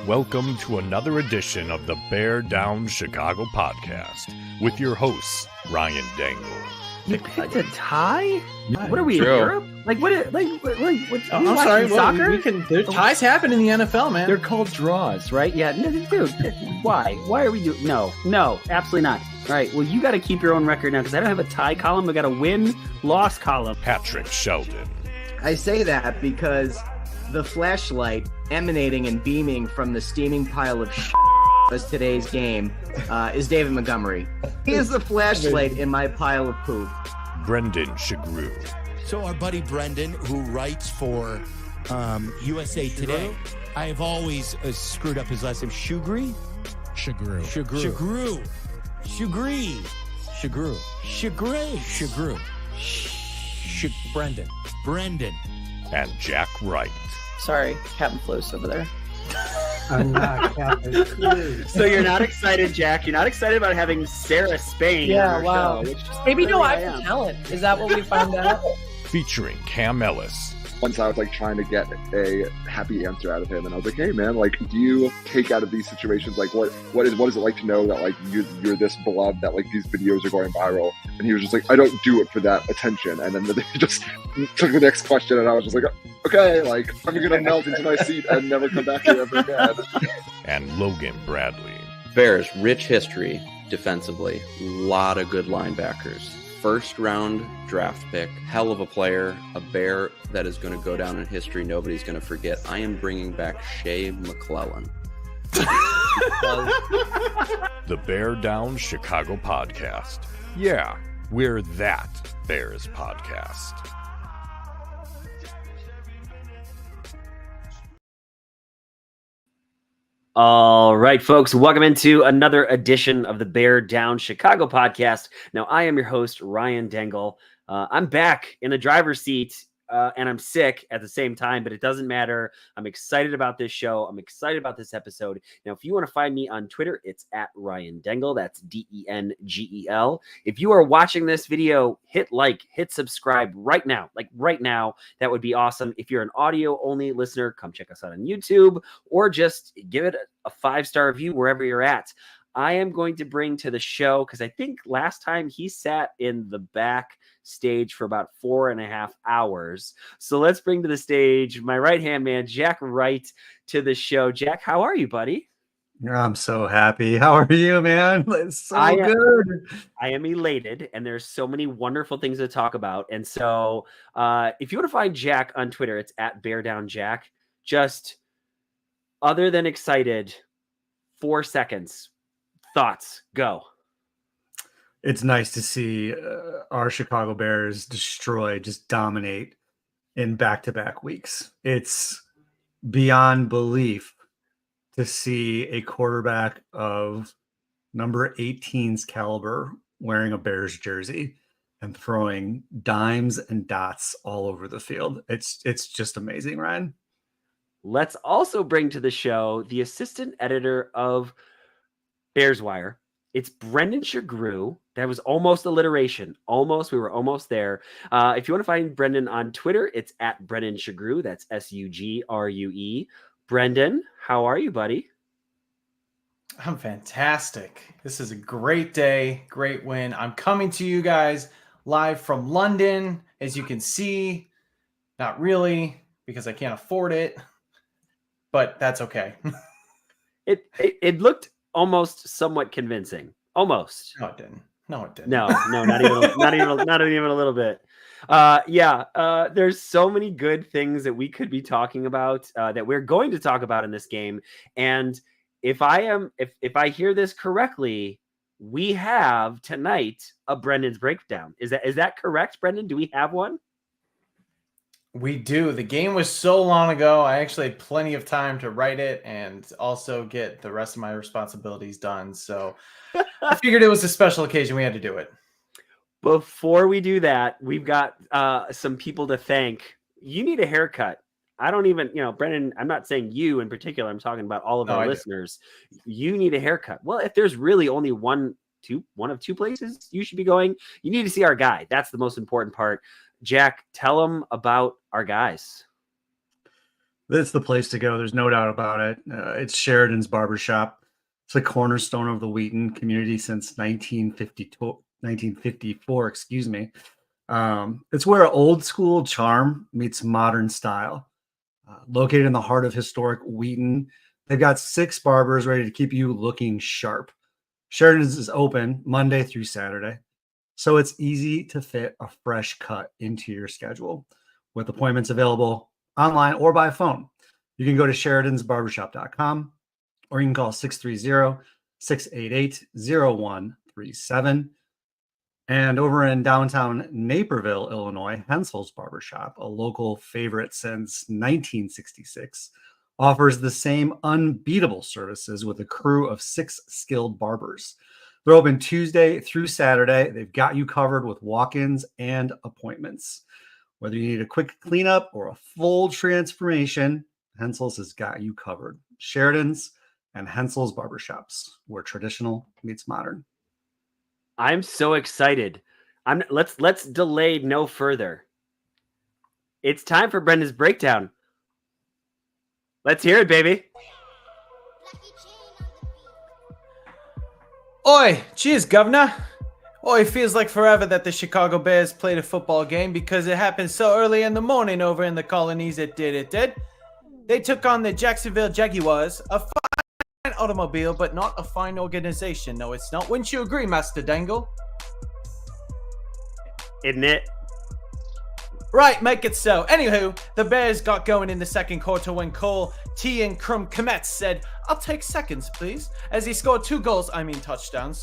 Welcome to another edition of the Bear Down Chicago podcast with your hosts, Ryan Dangle. You picked a tie? What are we True. in Europe? Like what? I'm sorry. Soccer? Ties happen in the NFL, man. They're called draws, right? Yeah, dude. Why? Why are we doing? No, absolutely not. All right. Well, you got to keep your own record now because I don't have a tie column. I got a win-loss column. Patrick Sheldon. I say that because the flashlight emanating and beaming from the steaming pile of as today's game is David Montgomery. He is the flashlight in my pile of poop. Brendan Shagru. So our buddy Brendan, who writes for USA Today, I have always screwed up his last name. Shugri? Shagru. Brendan. And Jack Wright. Sorry, Captain Flo's over there. I'm not Captain Clue. So you're not excited, Jack? You're not excited about having Sarah Spain? Yeah, on our wow. show, which is Maybe no, clearly I have talent. Is that what we found out? Featuring Cam Ellis. Once I was like trying to get a happy answer out of him, and I was like, "Hey, man, like, do you take out of these situations like what is it like to know that like you're this beloved that like these videos are going viral?" And he was just like, "I don't do it for that attention." And then they just took the next question, and I was just like, "Okay, like I'm gonna melt into my seat and never come back here ever again." And Logan Bradley. Bears, rich history defensively. Lot of good linebackers. First round draft pick, hell of a player, a Bear that is going to go down in history. Nobody's going to forget. I am bringing back Shea McClellan. The Bear Down Chicago podcast. Yeah, we're that Bears podcast. All right, folks, welcome into another edition of the Bear Down Chicago podcast. Now, I am your host, Ryan Dangle. I'm back in the driver's seat, and I'm sick at the same time, but it doesn't matter. I'm excited about this show. I'm excited about this episode. Now, if you want to find me on Twitter, it's at Ryan Dangle. That's Dengel. If you are watching this video, hit like, hit subscribe right now. Like right now, that would be awesome. If you're an audio-only listener, come check us out on YouTube, or just give it a 5-star review wherever you're at. I am going to bring to the show, because I think last time he sat in the back stage for about 4.5 hours. So let's bring to the stage my right-hand man, Jack Wright, to the show. Jack, how are you, buddy? I'm so happy. How are you, man? It's so good. I am elated, and there's so many wonderful things to talk about. And so if you want to find Jack on Twitter, it's at BearDownJack. Just other than excited, 4 seconds. Thoughts, go. It's nice to see our Chicago Bears just dominate in back-to-back weeks. It's beyond belief to see a quarterback of number 18's caliber wearing a Bears jersey and throwing dimes and dots all over the field. It's just amazing, Ryan. Let's also bring to the show the assistant editor of Bears Wire. It's Brendan Shagru. That was almost alliteration. Almost. We were almost there. If you want to find Brendan on Twitter, it's at Brendan Shagru. That's Sugrue. Brendan, how are you, buddy? I'm fantastic. This is a great day, great win. I'm coming to you guys live from London. As you can see, not really, because I can't afford it, but that's okay. It looked almost somewhat convincing. Almost. No, it didn't. No, not even a little bit. There's so many good things that we could be talking about that we're going to talk about in this game. And if I hear this correctly, we have tonight a Brendan's breakdown. Is that correct, Brendan? Do we have one? We do. The game was so long ago. I actually had plenty of time to write it and also get the rest of my responsibilities done. So I figured it was a special occasion. We had to do it. Before we do that, we've got some people to thank. You need a haircut. I don't even, Brendan, I'm not saying you in particular. I'm talking about all of our listeners. You need a haircut. Well, if there's really only one of two places you should be going, you need to see our guy. That's the most important part. Jack, tell them about our guys. It's the place to go. There's no doubt about it. It's Sheridan's Barbershop. It's the cornerstone of the Wheaton community since 1954, excuse me. It's where old school charm meets modern style. Located in the heart of historic Wheaton, they've got 6 barbers ready to keep you looking sharp. Sheridan's is open Monday through Saturday, so it's easy to fit a fresh cut into your schedule with appointments available online or by phone. You can go to sheridansbarbershop.com or you can call 630-688-0137. And over in downtown Naperville, Illinois, Hensel's Barbershop, a local favorite since 1966, offers the same unbeatable services with a crew of 6 skilled barbers. They're open Tuesday through Saturday. They've got you covered with walk-ins and appointments. Whether you need a quick cleanup or a full transformation, Hensel's has got you covered. Sheridan's and Hensel's Barbershops, where traditional meets modern. I'm so excited. Let's delay no further. It's time for Brendan's breakdown. Let's hear it, baby. Oi, cheers, governor. It feels like forever that the Chicago Bears played a football game because it happened so early in the morning over in the colonies. It did. They took on the Jacksonville Jaguars, a fine automobile, but not a fine organization. No, it's not. Wouldn't you agree, Master Dangle? Isn't it? Right, make it so. Anywho, the Bears got going in the second quarter when Cole T and Crum Kometz said, "I'll take seconds, please," as he scored 2 touchdowns,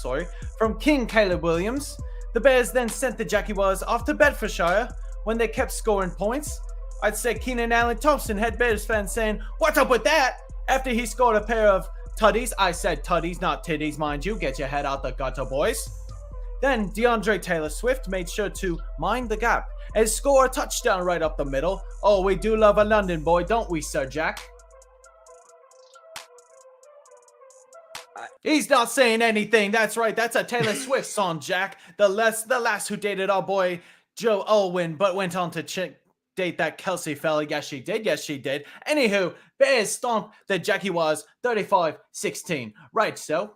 from King Caleb Williams. The Bears then sent the Jaguars off to Bedfordshire when they kept scoring points. I'd say Keenan Allen Thompson had Bears fans saying, "What's up with that?" after he scored a pair of tutties. I said tutties, not titties, mind you. Get your head out the gutter, boys. Then DeAndre Taylor Swift made sure to mind the gap and score a touchdown right up the middle. Oh, we do love a London boy, don't we, Sir Jack? He's not saying anything. That's right. That's a Taylor Swift song, Jack. The lass who dated our boy Joe Alwyn, but went on to date that Kelsey fella. Yes, she did. Anywho, Bears stomped the Jaguars 35-16. Right, so?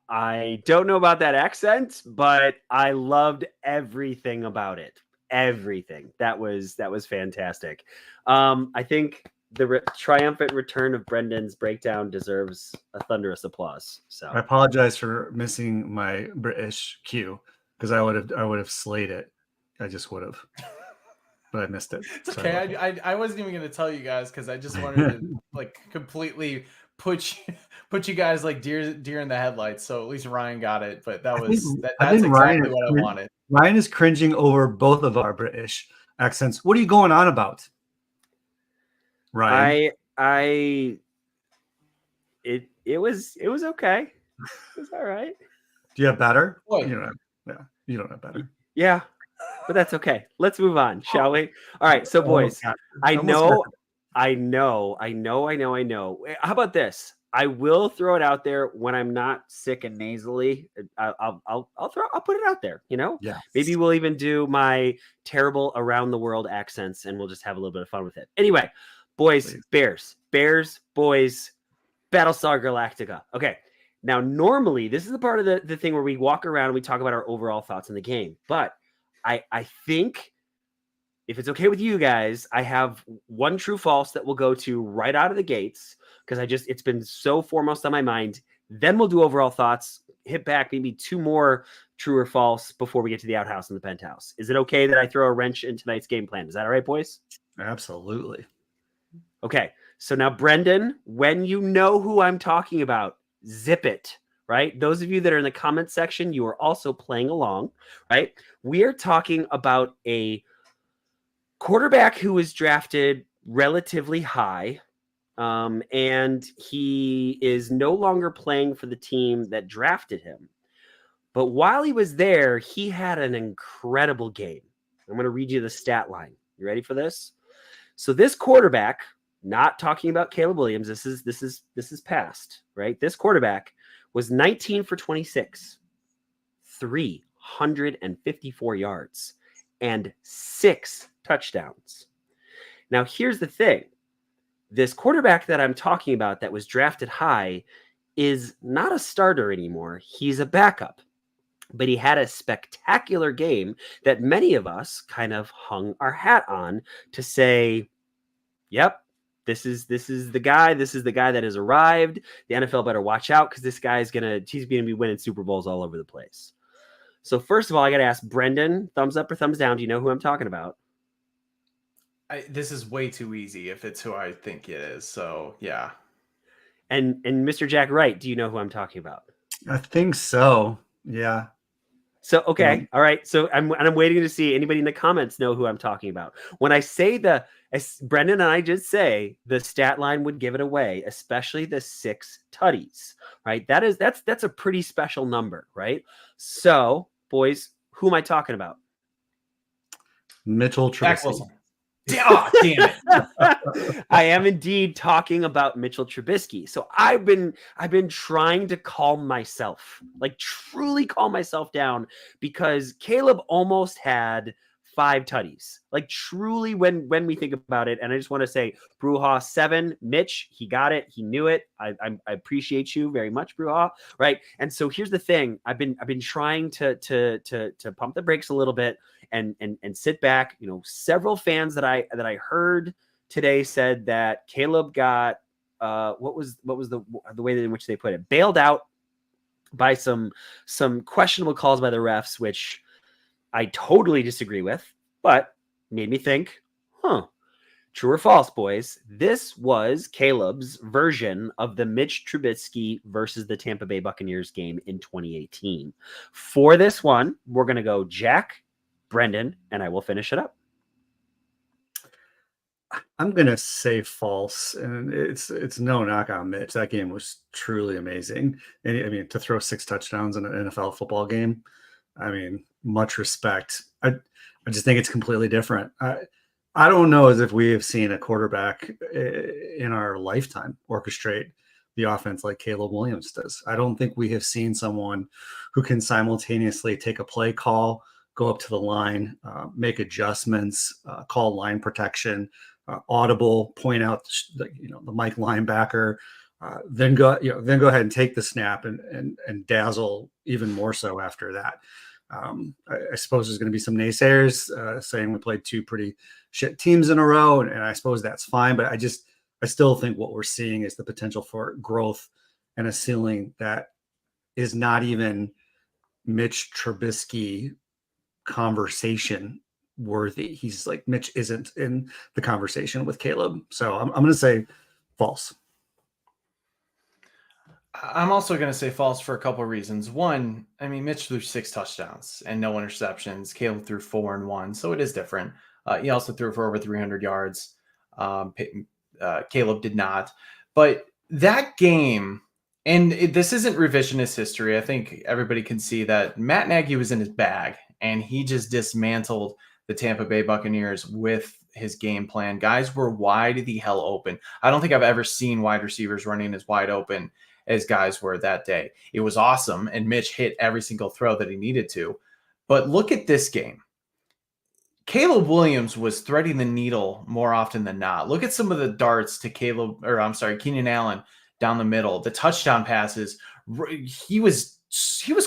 I don't know about that accent, but I loved everything about it. Everything. That was fantastic. I think the triumphant return of Brendan's breakdown deserves a thunderous applause. So I apologize for missing my British cue because I would have slayed it. I just would have, but I missed it. It's okay. I wasn't even going to tell you guys because I just wanted to completely put you guys like deer in the headlights. So at least Ryan got it. But that's exactly what I wanted. Ryan is cringing over both of our British accents. What are you going on about, Ryan? It was okay. It was all right. Do you have better? Boy. You don't have better. Yeah, but that's okay. Let's move on, shall we? All right. So, boys, I know. How about this? I will throw it out there when I'm not sick and nasally. I'll put it out there. Yeah. Maybe we'll even do my terrible around the world accents, and we'll just have a little bit of fun with it. Anyway, boys, please. Bears, boys, Battlestar Galactica. Okay. Now, normally this is the part of the thing where we walk around and we talk about our overall thoughts on the game. But I think, if it's okay with you guys, I have one true false that we'll go to right out of the gates because it's been so foremost on my mind. Then we'll do overall thoughts, hit back maybe 2 more true or false before we get to the outhouse and the penthouse. Is it okay that I throw a wrench in tonight's game plan? Is that all right, boys? Absolutely. Okay. So now, Brendan, when you know who I'm talking about, zip it. Right? Those of you that are in the comment section, you are also playing along, right? We are talking about a quarterback who was drafted relatively high, and he is no longer playing for the team that drafted him. But while he was there, he had an incredible game. I'm going to read you the stat line. You ready for this? So this quarterback, not talking about Caleb Williams, this is past, right? This quarterback was 19 for 26, 354 yards, and 6 touchdowns. Now, here's the thing. This quarterback that I'm talking about that was drafted high is not a starter anymore. He's a backup. But he had a spectacular game that many of us kind of hung our hat on to say, yep, this is the guy. This is the guy that has arrived. The NFL better watch out because this guy he's gonna be winning Super Bowls all over the place. So first of all, I got to ask Brendan, thumbs up or thumbs down? Do you know who I'm talking about? This is way too easy if it's who I think it is. So yeah. And Mr. Jack Wright, do you know who I'm talking about? I think so. Yeah. So, okay. All right. So I'm waiting to see anybody in the comments know who I'm talking about. When I say as Brendan and I just say, the stat line would give it away, especially the 6 tutties, right? That's a pretty special number, right? So, boys, who am I talking about? Mitchell Trubisky. Oh, damn it. I am indeed talking about Mitchell Trubisky. So I've been trying to calm myself, like truly calm myself down, because Caleb almost had 5 tutties. Like truly when we think about it. And I just want to say, Bruja 7, Mitch, he got it. He knew it. I appreciate you very much, Bruja. Right. And so here's the thing. I've been trying to pump the brakes a little bit and sit back. You know, several fans that I heard today said that Caleb got what was the way in which they put it, bailed out by some questionable calls by the refs, which I totally disagree with, but made me think, true or false, boys? This was Caleb's version of the Mitch Trubisky versus the Tampa Bay Buccaneers game in 2018. For this one, we're going to go Jack, Brendan, and I will finish it up. I'm going to say false, and it's no knock on Mitch. That game was truly amazing. And I mean, to throw 6 touchdowns in an NFL football game, I mean, much respect. I just think it's completely different. I don't know as if we have seen a quarterback in our lifetime orchestrate the offense like Caleb Williams does. I don't think we have seen someone who can simultaneously take a play call, go up to the line, make adjustments, call line protection, audible, point out the Mike linebacker, then go ahead and take the snap and dazzle even more so after that. I suppose there's going to be some naysayers saying we played 2 pretty shit teams in a row, and I suppose that's fine. But I still think what we're seeing is the potential for growth and a ceiling that is not even Mitch Trubisky conversation worthy. He's like, Mitch isn't in the conversation with Caleb. So I'm going to say false. I'm also going to say false for a couple of reasons. One, I mean, Mitch threw 6 touchdowns and no interceptions. Caleb threw 4 and 1, so it is different. He also threw for over 300 yards. Caleb did not. But that game, and this isn't revisionist history. I think everybody can see that Matt Nagy was in his bag, and he just dismantled the Tampa Bay Buccaneers with his game plan. Guys were wide the hell open. I don't think I've ever seen wide receivers running as wide open as guys were that day. It was awesome, and Mitch hit every single throw that he needed to. But look at this game. Caleb Williams was threading the needle more often than not. Look at some of the darts to Keenan Allen down the middle. The touchdown passes, he was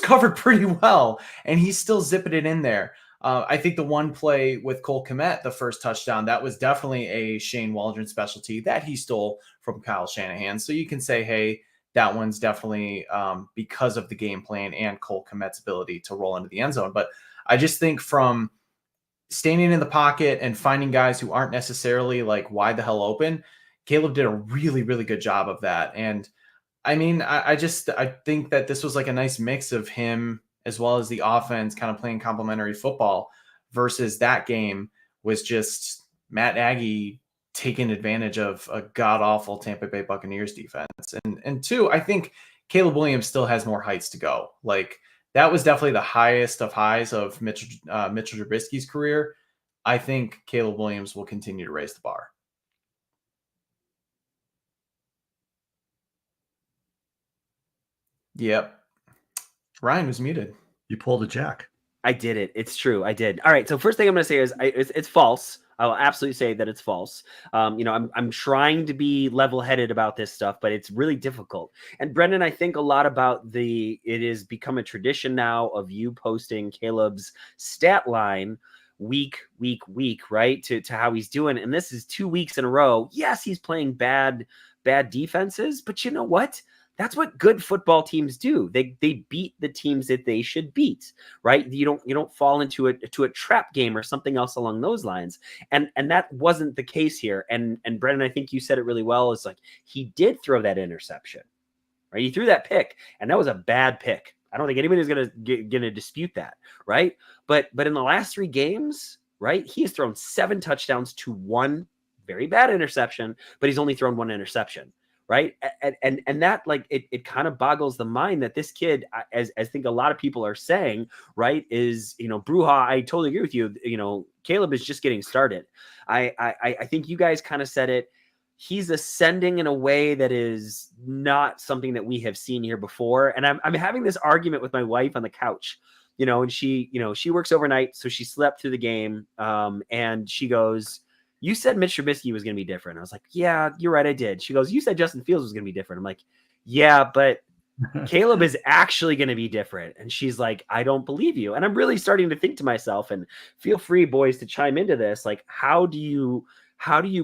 covered pretty well, and he's still zipping it in there. I think the one play with Cole Kmet, the first touchdown, that was definitely a Shane Waldron specialty that he stole from Kyle Shanahan. So you can say, hey, that one's definitely because of the game plan and Cole Kmet's ability to roll into the end zone. But I just think from standing in the pocket and finding guys who aren't necessarily like wide the hell open, Caleb did a really, really good job of that. And I mean, I think that this was like a nice mix of him as well as the offense kind of playing complementary football, versus that game was just Matt Nagy taking advantage of a god-awful Tampa Bay Buccaneers defense. And 2, I think Caleb Williams still has more heights to go. Like, that was definitely the highest of highs of Mitchell Trubisky's career. I think Caleb Williams will continue to raise the bar. Yep. Ryan was muted. You pulled a Jack. I did it. It's true. I did. All right. So first thing I'm going to say is it's false. I'll absolutely say that it's false. I'm trying to be level-headed about this stuff, but it's really difficult. And Brendan, I think a lot about it has become a tradition now of you posting Caleb's stat line week, right? To how he's doing. And this is 2 weeks in a row. Yes, he's playing bad defenses, but you know what? That's what good football teams do. They beat the teams that they should beat, right? You don't fall into a trap game or something else along those lines. And that wasn't the case here. And Brendan, I think you said it really well. It's like he did throw that interception, right? He threw that pick, and that was a bad pick. I don't think anybody's gonna dispute that, right? But in the last 3 games, right, he has thrown 7 touchdowns to 1 very bad interception, but he's only thrown 1 interception. Right. And that, like, it kind of boggles the mind that this kid, as I think a lot of people are saying, right, is, Bruja, I totally agree with you. Caleb is just getting started. I think you guys kind of said it. He's ascending in a way that is not something that we have seen here before. And I'm having this argument with my wife on the couch, and she works overnight. So she slept through the game. And she goes, "You said Mitch Trubisky was going to be different." I was like, "Yeah, you're right. I did." She goes, "You said Justin Fields was going to be different." I'm like, "Yeah, but Caleb is actually going to be different." And she's like, "I don't believe you." And I'm really starting to think to myself, and feel free, boys, to chime into this. Like, how do you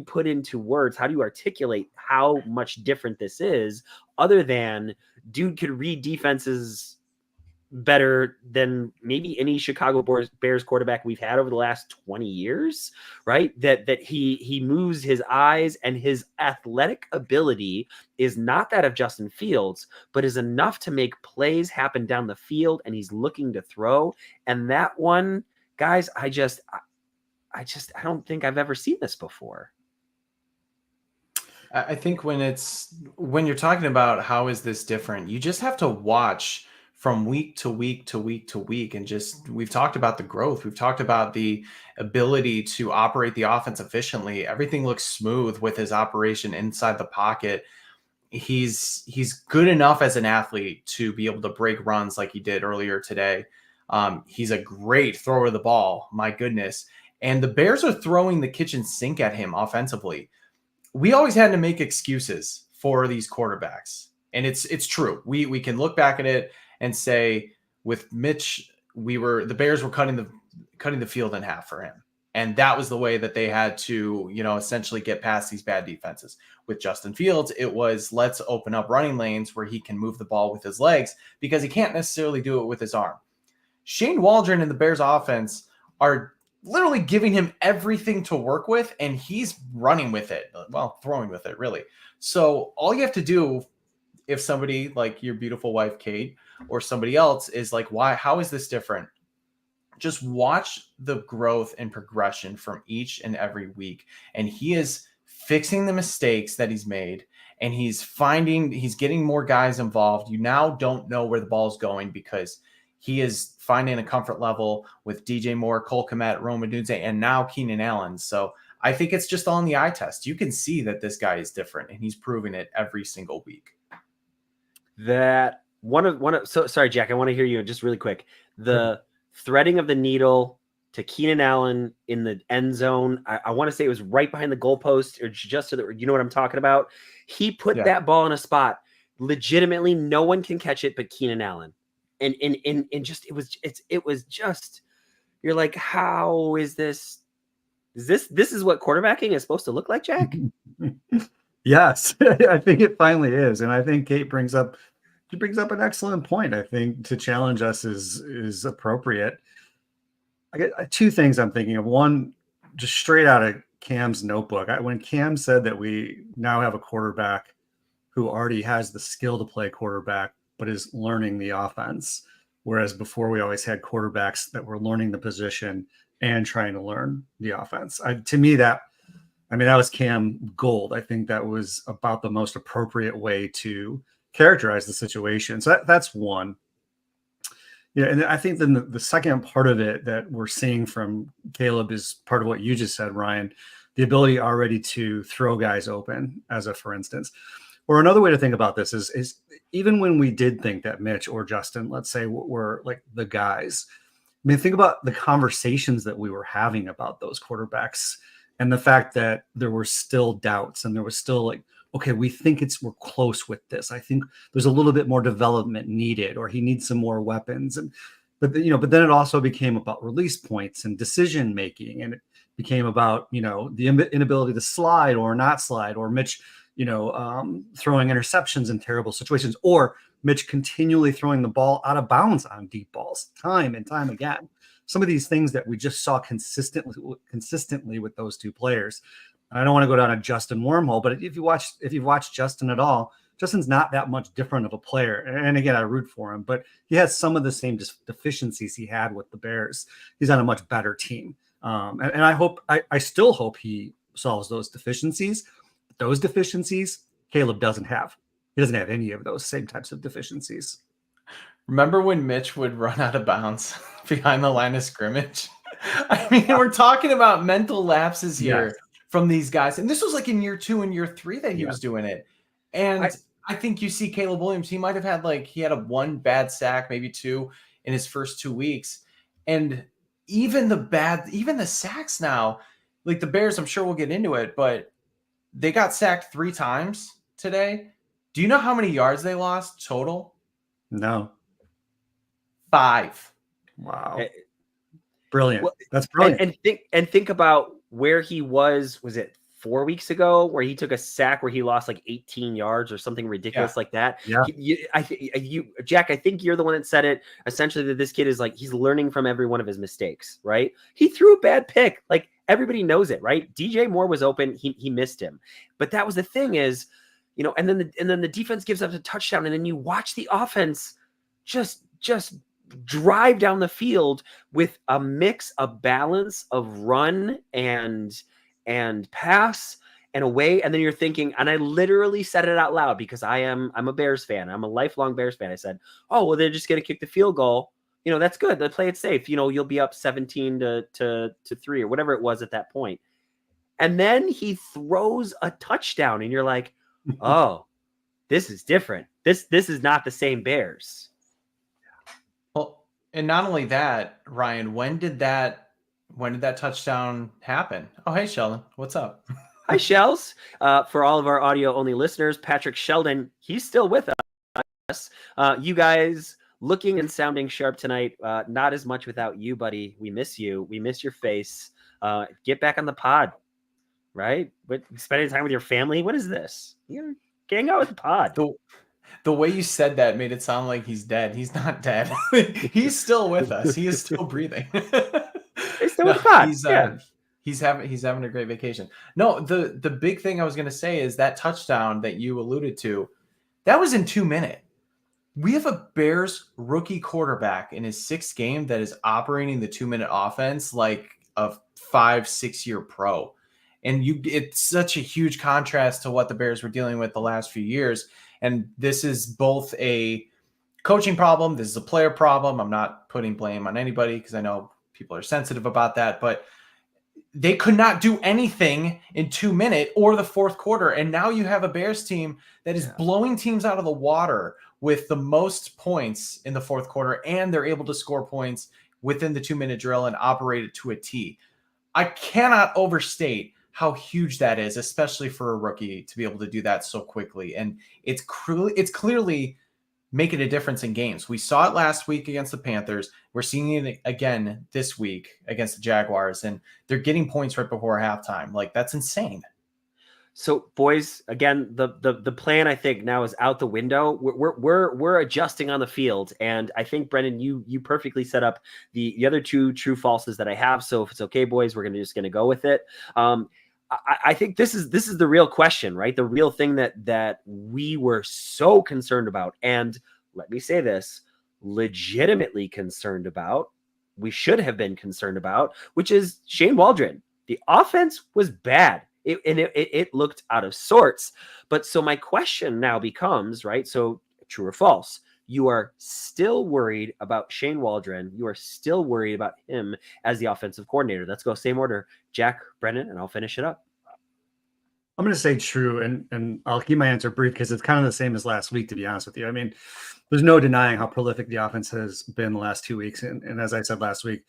put into words, how do you articulate how much different this is, other than dude could read defenses better than maybe any Chicago Bears quarterback we've had over the last 20 years, right? That he moves his eyes, and his athletic ability is not that of Justin Fields, but is enough to make plays happen down the field, and he's looking to throw. And that one, guys, I don't think I've ever seen this before. I think when you're talking about how is this different, you just have to watch from week to week to week to week. And we've talked about the growth. We've talked about the ability to operate the offense efficiently. Everything looks smooth with his operation inside the pocket. He's good enough as an athlete to be able to break runs like he did earlier today. He's a great thrower of the ball. My goodness. And the Bears are throwing the kitchen sink at him offensively. We always had to make excuses for these quarterbacks. And it's true. We can look back at it and say, with Mitch, the Bears were cutting the field in half for him. And that was the way that they had to, essentially get past these bad defenses. With Justin Fields, it was, let's open up running lanes where he can move the ball with his legs, because he can't necessarily do it with his arm. Shane Waldron and the Bears offense are literally giving him everything to work with, and he's running with it. Well, throwing with it, really. So all you have to do, if somebody like your beautiful wife, Kate, or somebody else is like, how is this different? Just watch the growth and progression from each and every week. And he is fixing the mistakes that he's made, and he's getting more guys involved. You now don't know where the ball's going, because he is finding a comfort level with DJ Moore, Cole Kmet, Rome Odunze, and now Keenan Allen. So I think it's just on the eye test. You can see that this guy is different, and he's proving it every single week. Sorry, Jack, I want to hear you just really quick. The threading of the needle to Keenan Allen in the end zone. I want to say it was right behind the goalpost, or just so that you know what I'm talking about. He put that ball in a spot. Legitimately, no one can catch it but Keenan Allen. And it was just, you're like, how is this? This is what quarterbacking is supposed to look like, Jack? Yes, I think it finally is. And I think Kate brings up an excellent point. I think to challenge us is appropriate. I get 2 things I'm thinking of. One, just straight out of Cam's notebook. When Cam said that we now have a quarterback who already has the skill to play quarterback, but is learning the offense, whereas before we always had quarterbacks that were learning the position and trying to learn the offense. To me, that was Cam gold. I think that was about the most appropriate way to characterize the situation. So that's one. Yeah, and I think then the second part of it that we're seeing from Caleb is part of what you just said, Ryan, the ability already to throw guys open, as a for instance. Or another way to think about this is even when we did think that Mitch or Justin, let's say, were like the guys, I mean, think about the conversations that we were having about those quarterbacks And the fact that there were still doubts and there was still like, okay, we think we're close with this. I think there's a little bit more development needed, or he needs some more weapons. But then it also became about release points and decision making, and it became about the inability to slide or not slide, or Mitch throwing interceptions in terrible situations, or Mitch continually throwing the ball out of bounds on deep balls time and time again. Some of these things that we just saw consistently with those two players. And I don't want to go down a Justin wormhole, but if you've watched Justin at all, Justin's not that much different of a player. And again, I root for him, but he has some of the same deficiencies he had with the Bears. He's on a much better team. And I still hope he solves those deficiencies. Those deficiencies, Caleb doesn't have. He doesn't have any of those same types of deficiencies. Remember when Mitch would run out of bounds behind the line of scrimmage? I mean, we're talking about mental lapses here from these guys. And this was like in year 2 and year 3 that he was doing it. And I think you see Caleb Williams, he might have had he had a 1 bad sack, maybe 2 in his first 2 weeks. And even the sacks now, like the Bears, I'm sure we'll get into it, but they got sacked 3 times today. Do you know how many yards they lost total? No. 5. Wow. Brilliant. Well, that's brilliant. And think about where he was it 4 weeks ago, where he took a sack where he lost like 18 yards or something ridiculous like that. Yeah. Jack, I think you're the one that said it, essentially, that this kid is he's learning from every one of his mistakes, right? He threw a bad pick. Like, everybody knows it, right? DJ Moore was open. He missed him. But that was the thing is, and then the defense gives up a touchdown, and then you watch the offense just drive down the field with a mix, a balance of run and pass and away. And then you're thinking, and I literally said it out loud because I'm a Bears fan. I'm a lifelong Bears fan. I said, oh, well, they're just going to kick the field goal. That's good. They play it safe. You'll be up 17 to 3 or whatever it was at that point. And then he throws a touchdown and you're like, oh, this is different. This is not the same Bears. Well, and not only that, Ryan, when did that touchdown happen? Oh, hey, Sheldon. What's up? Hi, Shells. For all of our audio only listeners, Patrick Sheldon, he's still with us. You guys looking and sounding sharp tonight. Not as much without you, buddy. We miss you. We miss your face. Get back on the pod, right? But spending time with your family. What is this? You're getting out with the pod. The way you said that made it sound like he's dead. He's not dead. He's still with us. He is still breathing. He's still with the pod. He's having a great vacation. No, the big thing I was going to say is that touchdown that you alluded to, that was in 2 minutes. We have a Bears rookie quarterback in his 6th game that is operating the 2-minute offense like a 5-6 year pro. And it's such a huge contrast to what the Bears were dealing with the last few years. And this is both a coaching problem. This is a player problem. I'm not putting blame on anybody because I know people are sensitive about that, but they could not do anything in 2 minutes or the fourth quarter. And now you have a Bears team that is blowing teams out of the water with the most points in the fourth quarter. And they're able to score points within the 2-minute drill and operate it to a T. I cannot overstate how huge that is, especially for a rookie to be able to do that so quickly. And it's clearly making a difference in games. We saw it last week against the Panthers. We're seeing it again this week against the Jaguars, and they're getting points right before halftime. Like, that's insane. So, boys, again, the plan I think now is out the window. We're adjusting on the field, and I think Brendan, you perfectly set up the other 2 true falses that I have. So, if it's okay, boys, we're just gonna go with it. I think this is the real question, right? The real thing that we were so concerned about, and let me say this, legitimately concerned about, we should have been concerned about, which is Shane Waldron. The offense was bad. It looked out of sorts. But so my question now becomes, right? So true or false? You are still worried about Shane Waldron. You are still worried about him as the offensive coordinator. Let's go same order. Jack, Brendan, and I'll finish it up. I'm going to say true, and I'll keep my answer brief because it's kind of the same as last week, to be honest with you. I mean, there's no denying how prolific the offense has been the last 2 weeks. And as I said last week,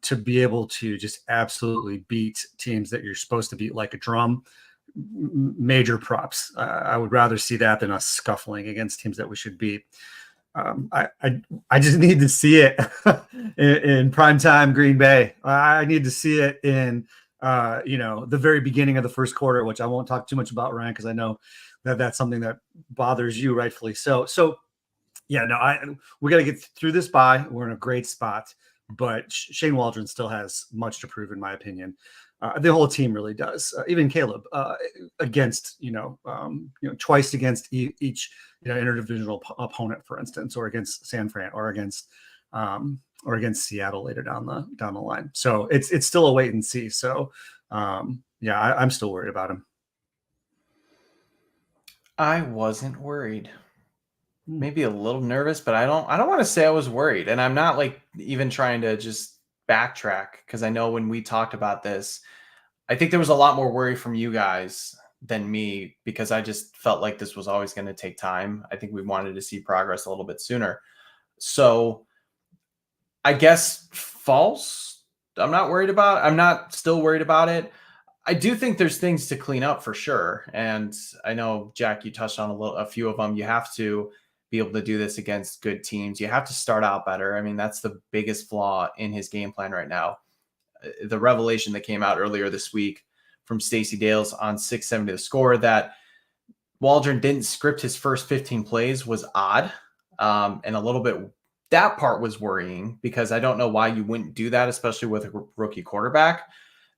to be able to just absolutely beat teams that you're supposed to beat like a drum. Major props. I would rather see that than us scuffling against teams that we should beat. I just need to see it in primetime Green Bay. I need to see it in the very beginning of the first quarter, which I won't talk too much about, Ryan, because I know that that's something that bothers you, rightfully so. So yeah, no, we got to get through this bye. We're in a great spot, but Shane Waldron still has much to prove, in my opinion. The whole team really does. Even Caleb against, twice against each, interdivisional opponent, for instance, or against San Fran, or against Seattle later down the line. So it's still a wait and see. So I'm still worried about him. I wasn't worried. Maybe a little nervous, but I don't want to say I was worried. And I'm not like even trying to just backtrack, because I know when we talked about this, I think there was a lot more worry from you guys than me, because I just felt like this was always going to take time. I think we wanted to see progress a little bit sooner. So I guess false. I'm not still worried about it. I do think there's things to clean up for sure. And I know, Jack, you touched on a few of them. You have to be able to do this against good teams. You have to start out better. I mean, that's the biggest flaw in his game plan right now. The revelation that came out earlier this week from Stacey Dales on 670 The Score, that Waldron didn't script his first 15 plays, was odd. And a little bit, that part was worrying, because I don't know why you wouldn't do that, especially with a rookie quarterback.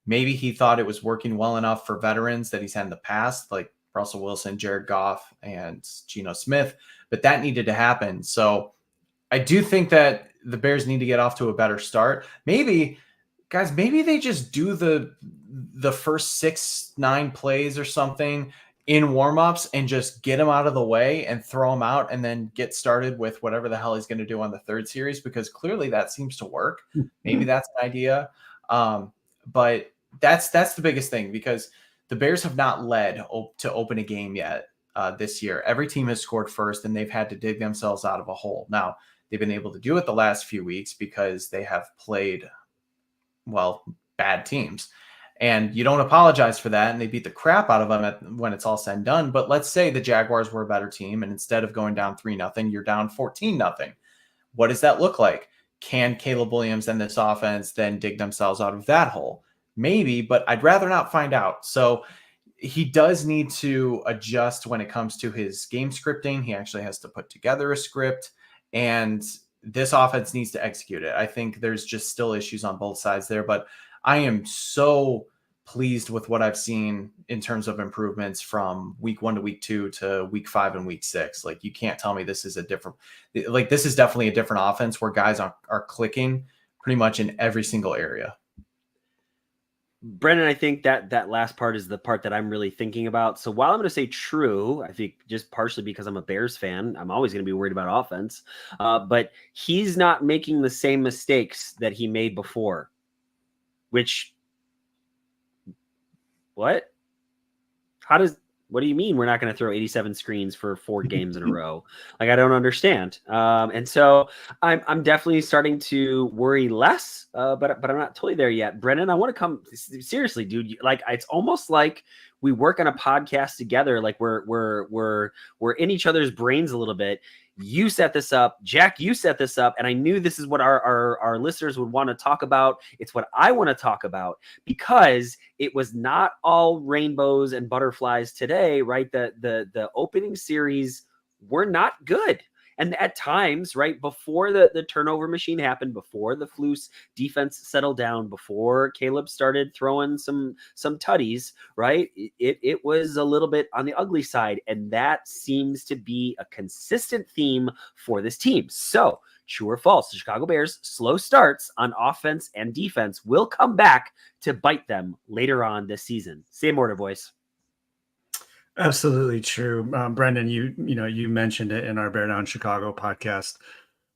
Maybe he thought it was working well enough for veterans that he's had in the past, like Russell Wilson, Jared Goff, and Geno Smith, but that needed to happen. So I do think that the Bears need to get off to a better start. Maybe they just do the first 6-9 plays or something in warmups and just get him out of the way and throw him out, and then get started with whatever the hell he's going to do on the third series, because clearly that seems to work. Maybe that's an idea. But that's the biggest thing, because the Bears have not led to open a game yet this year. Every team has scored first, and they've had to dig themselves out of a hole. Now, they've been able to do it the last few weeks because they have played, bad teams. And you don't apologize for that, and they beat the crap out of them when it's all said and done. But let's say the Jaguars were a better team, and instead of going down 3-0, you're down 14-0. What does that look like? Can Caleb Williams and this offense then dig themselves out of that hole? Maybe, but I'd rather not find out. So he does need to adjust when it comes to his game scripting. He actually has to put together a script, and this offense needs to execute it. I think there's just still issues on both sides there, but I am so pleased with what I've seen in terms of improvements from week 1 to week 2 to week 5 and week 6. Like, you can't tell me this is this is definitely a different offense where guys are clicking pretty much in every single area. Brendan, I think that last part is the part that I'm really thinking about. So while I'm going to say true, I think just partially because I'm a Bears fan, I'm always going to be worried about offense. But he's not making the same mistakes that he made before. Which, what? What do you mean we're not going to throw 87 screens for 4 games in a row? Like, I don't understand. And so I'm definitely starting to worry less, but I'm not totally there yet. Brennan, I want to come seriously, dude. Like, it's almost like we work on a podcast together. Like we're in each other's brains a little bit. You set this up, Jack, you set this up. And I knew this is what our listeners would want to talk about. It's what I want to talk about, because it was not all rainbows and butterflies today, right? The opening series were not good. And at times, right, before the turnover machine happened, before the Flus defense settled down, before Caleb started throwing some tutties, right, it was a little bit on the ugly side. And that seems to be a consistent theme for this team. So, true or false, the Chicago Bears' slow starts on offense and defense will come back to bite them later on this season. Say more to voice. Absolutely true. Brendan, you mentioned it in our Bear Down Chicago podcast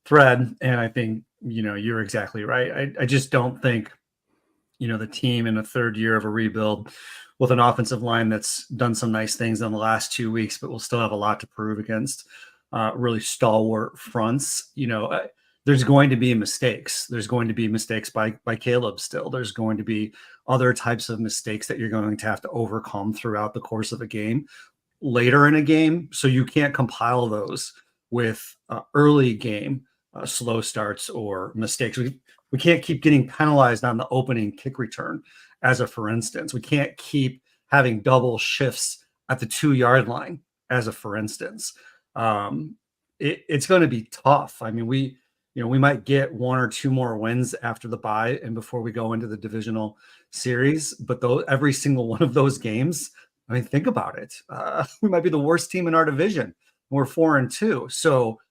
thread. And I think, you're exactly right. I just don't think, the team in the third year of a rebuild with an offensive line that's done some nice things in the last 2 weeks, but will still have a lot to prove against really stalwart fronts. there's going to be mistakes. There's going to be mistakes by Caleb still. There's going to be other types of mistakes that you're going to have to overcome throughout the course of a game, later in a game. So you can't compile those with early game slow starts or mistakes. We can't keep getting penalized on the opening kick return as a for instance. We can't keep having double shifts at the 2-yard line as a for instance. It's going to be tough. I mean, we might get 1 or 2 more wins after the bye and before we go into the divisional series, but every single one of those games, I mean, think about it. We might be the worst team in our division. We're 4-2. So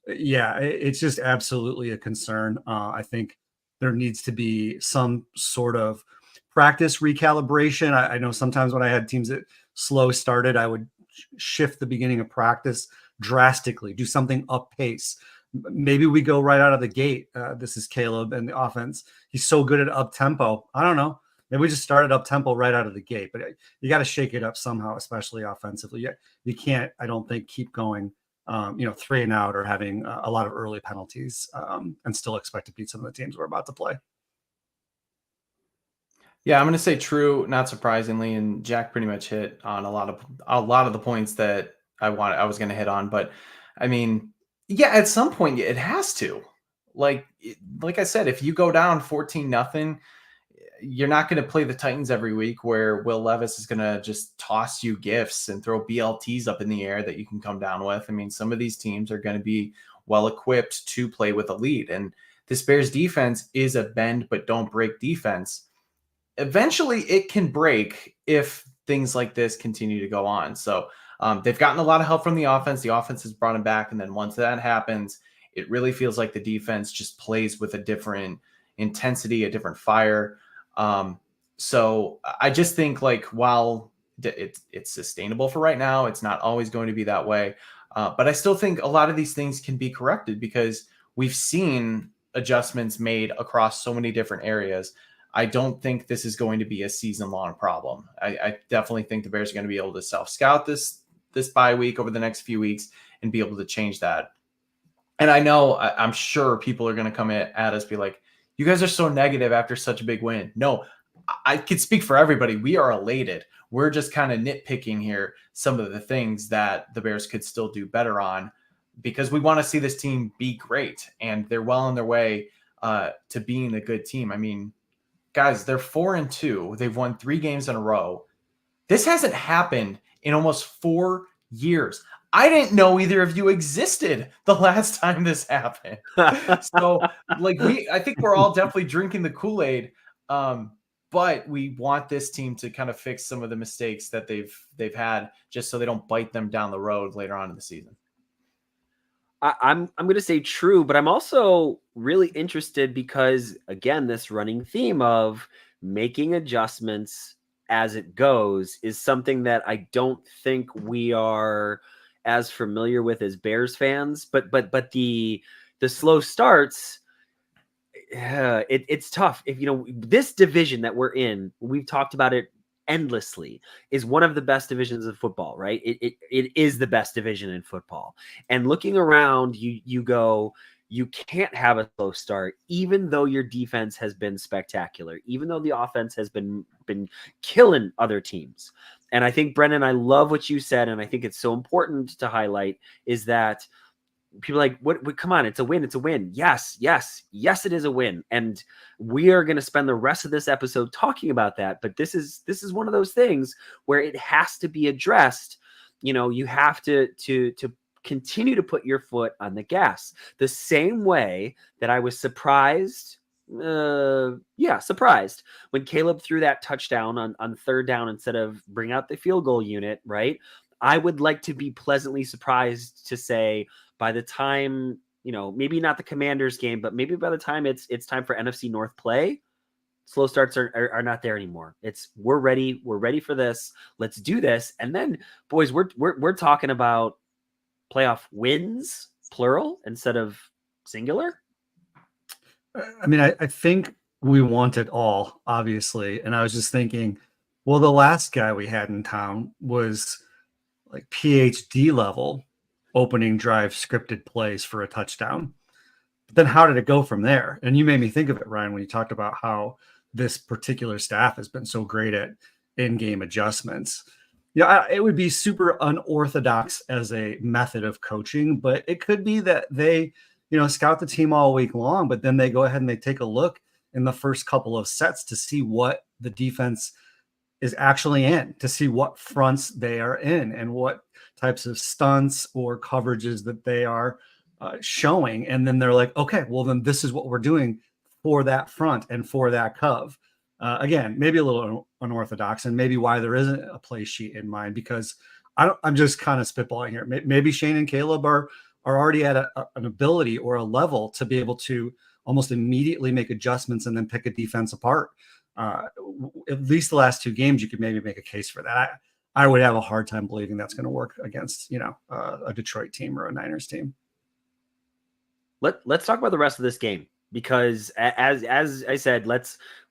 yeah, it's just absolutely a concern. I think there needs to be some sort of practice recalibration. I know sometimes when I had teams that slow started, I would shift the beginning of practice drastically, do something up pace. Maybe we go right out of the gate. This is Caleb and the offense. He's so good at up tempo. I don't know. Maybe we just started up tempo right out of the gate, but you got to shake it up somehow, especially offensively. You can't, I don't think, keep going, 3 and out or having a lot of early penalties and still expect to beat some of the teams we're about to play. Yeah, I'm going to say true, not surprisingly, and Jack pretty much hit on a lot of the points that I was going to hit on. But I mean, yeah, at some point it has to. Like I said, if you go down 14-0, you're not going to play the Titans every week where Will Levis is going to just toss you gifts and throw BLTs up in the air that you can come down with. I mean, some of these teams are going to be well equipped to play with a lead, and this Bears defense is a bend but don't break defense. Eventually it can break if things like this continue to go on. So they've gotten a lot of help from the offense. The offense has brought them back. And then once that happens, it really feels like the defense just plays with a different intensity, a different fire. So I just think, like, while it's sustainable for right now, it's not always going to be that way. But I still think a lot of these things can be corrected because we've seen adjustments made across so many different areas. I don't think this is going to be a season-long problem. I definitely think the Bears are going to be able to self-scout this bye week over the next few weeks and be able to change that. And I know, I'm sure people are going to come at us, be like, you guys are so negative after such a big win. No, I could speak for everybody. We are elated. We're just kind of nitpicking here some of the things that the Bears could still do better on because we want to see this team be great. And they're well on their way to being a good team. I mean, guys, they're 4-2. They've won 3 games in a row. This hasn't happened in almost 4 years. I didn't know either of you existed the last time this happened. So, I think we're all definitely drinking the Kool-Aid. But we want this team to kind of fix some of the mistakes that they've had, just so they don't bite them down the road later on in the season. I'm going to say true, but I'm also really interested because, again, this running theme of making adjustments as it goes is something that I don't think we are as familiar with as Bears fans. But the slow starts, it's tough. If this division that we're in, we've talked about it endlessly, is one of the best divisions of football, right? It is the best division in football. And looking around, you go, you can't have a slow start, even though your defense has been spectacular, even though the offense has been killing other teams. And I think, Brendan, I love what you said, and I think it's so important to highlight, is that people are like, what, come on, it's a win. It's a win. Yes, it is a win. And we are going to spend the rest of this episode talking about that. But this is one of those things where it has to be addressed. You have to continue to put your foot on the gas. The same way that I was surprised when Caleb threw that touchdown on third down instead of bring out the field goal unit, right? I would like to be pleasantly surprised to say, by the time, maybe not the Commanders game, but maybe by the time it's time for NFC North play, slow starts are not there anymore. We're ready. We're ready for this. Let's do this. And then, boys, we're talking about playoff wins, plural, instead of singular. I mean, I think we want it all, obviously. And I was just thinking, well, the last guy we had in town was like PhD level opening drive scripted plays for a touchdown. then how did it go from there? And you made me think of it, Ryan, when you talked about how this particular staff has been so great at in-game adjustments. Yeah, it would be super unorthodox as a method of coaching, but it could be that they, scout the team all week long, but then they go ahead and they take a look in the first couple of sets to see what the defense is actually in, to see what fronts they are in and what types of stunts or coverages that they are showing. And then they're like, okay, well, then this is what we're doing for that front and for that cov. Again, maybe a little unorthodox, and maybe why there isn't a play sheet in mind, because I'm just kind of spitballing here. Maybe Shane and Caleb are already at an ability or a level to be able to almost immediately make adjustments and then pick a defense apart. At least the last 2 games, you could maybe make a case for that. I would have a hard time believing that's going to work against, a Detroit team or a Niners team. Let's talk about the rest of this game, because as I said,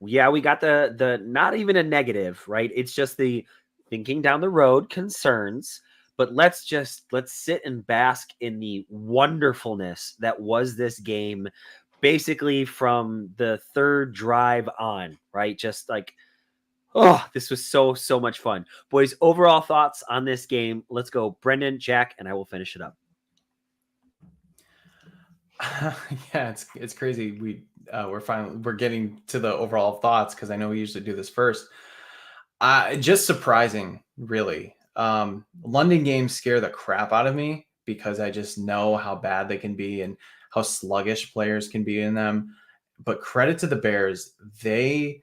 we got the not even a negative, right? It's just the thinking down the road concerns, but let's sit and bask in the wonderfulness that was this game, basically from the 3rd drive on, right? Just like, oh, this was so much fun. Boys, overall thoughts on this game. Let's go, Brendan, Jack, and I will finish it up. Yeah, it's crazy. We're getting to the overall thoughts, because I know we usually do this first. Just surprising, really. London games scare the crap out of me, because I just know how bad they can be and how sluggish players can be in them. But credit to the Bears, they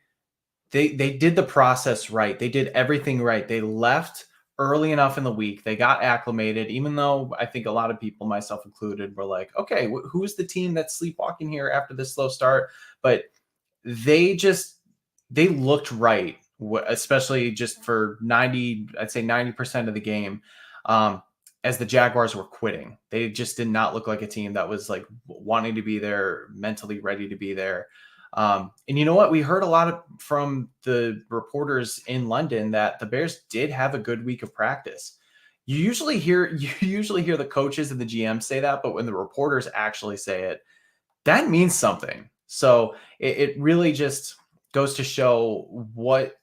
did the process right. They did everything right. They left early enough in the week. They got acclimated, even though I think a lot of people, myself included, were like, okay, who's the team that's sleepwalking here after this slow start? But they looked right, especially just for 90% of the game, as the Jaguars were quitting. They just did not look like a team that was like wanting to be there, mentally ready to be there. And you know what? We heard a lot from the reporters in London that the Bears did have a good week of practice. You usually hear the coaches and the GM say that, but when the reporters actually say it, that means something. So it really just goes to show what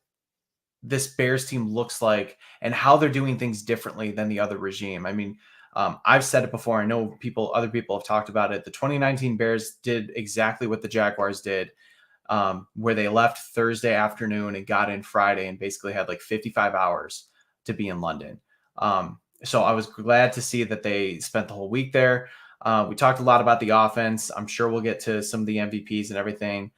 this Bears team looks like and how they're doing things differently than the other regime. I mean, I've said it before. I know other people have talked about it. The 2019 Bears did exactly what the Jaguars did, where they left Thursday afternoon and got in Friday and basically had like 55 hours to be in London. So I was glad to see that they spent the whole week there. We talked a lot about the offense. I'm sure we'll get to some of the MVPs and everything.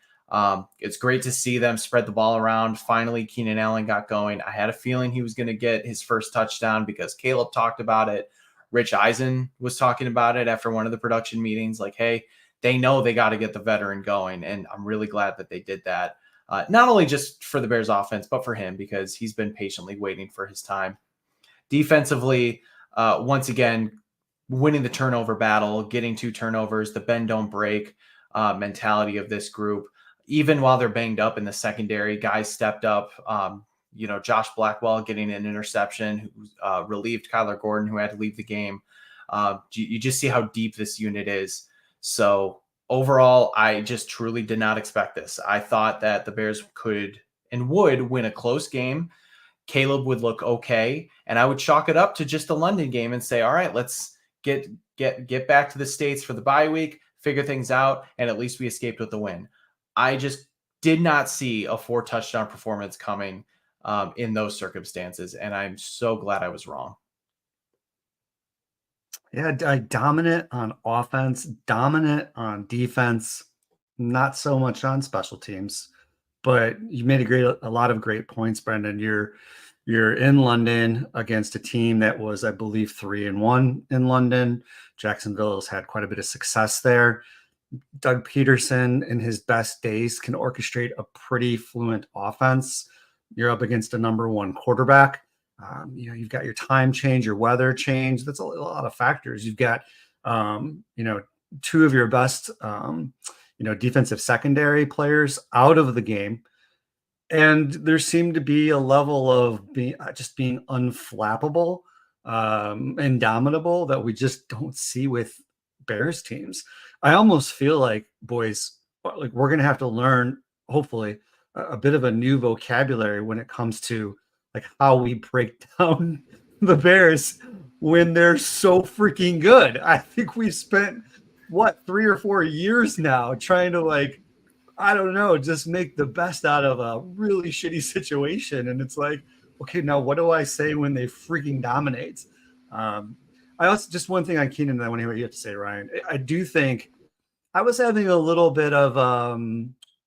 It's great to see them spread the ball around. Finally, Keenan Allen got going. I had a feeling he was going to get his first touchdown because Caleb talked about it. Rich Eisen was talking about it after one of the production meetings, like, hey, they know they got to get the veteran going. And I'm really glad that they did that. Not only just for the Bears offense, but for him, because he's been patiently waiting for his time. Defensively, once again, winning the turnover battle, getting 2 turnovers, the bend don't break mentality of this group. Even while they're banged up in the secondary, guys stepped up. Josh Blackwell getting an interception, who relieved Kyler Gordon, who had to leave the game. You just see how deep this unit is. So overall, I just truly did not expect this. I thought that the Bears could and would win a close game. Caleb would look okay, and I would chalk it up to just a London game and say, all right, let's get back to the States for the bye week, figure things out, and at least we escaped with the win. I just did not see a 4-touchdown performance coming in those circumstances, and I'm so glad I was wrong. Yeah, dominant on offense, dominant on defense, not so much on special teams. But you made a lot of great points, Brendan. You're in London against a team that was, I believe, 3-1 in London. Jacksonville has had quite a bit of success there. Doug Peterson, in his best days, can orchestrate a pretty fluent offense. You're up against a number 1 quarterback. You've got your time change, your weather change. That's a lot of factors. You've got, 2 of your best, defensive secondary players out of the game. And there seemed to be a level of being unflappable, indomitable that we just don't see with Bears teams. I almost feel like, boys, like we're going to have to learn, hopefully, a bit of a new vocabulary when it comes to like how we break down the Bears when they're so freaking good. I think we've spent 3 or 4 years now trying to like, I don't know, just make the best out of a really shitty situation. And it's like, okay, now what do I say when they freaking dominate? I also, just one thing on Keenan, and I want to hear what you have to say, Ryan. I do think I was having a little bit of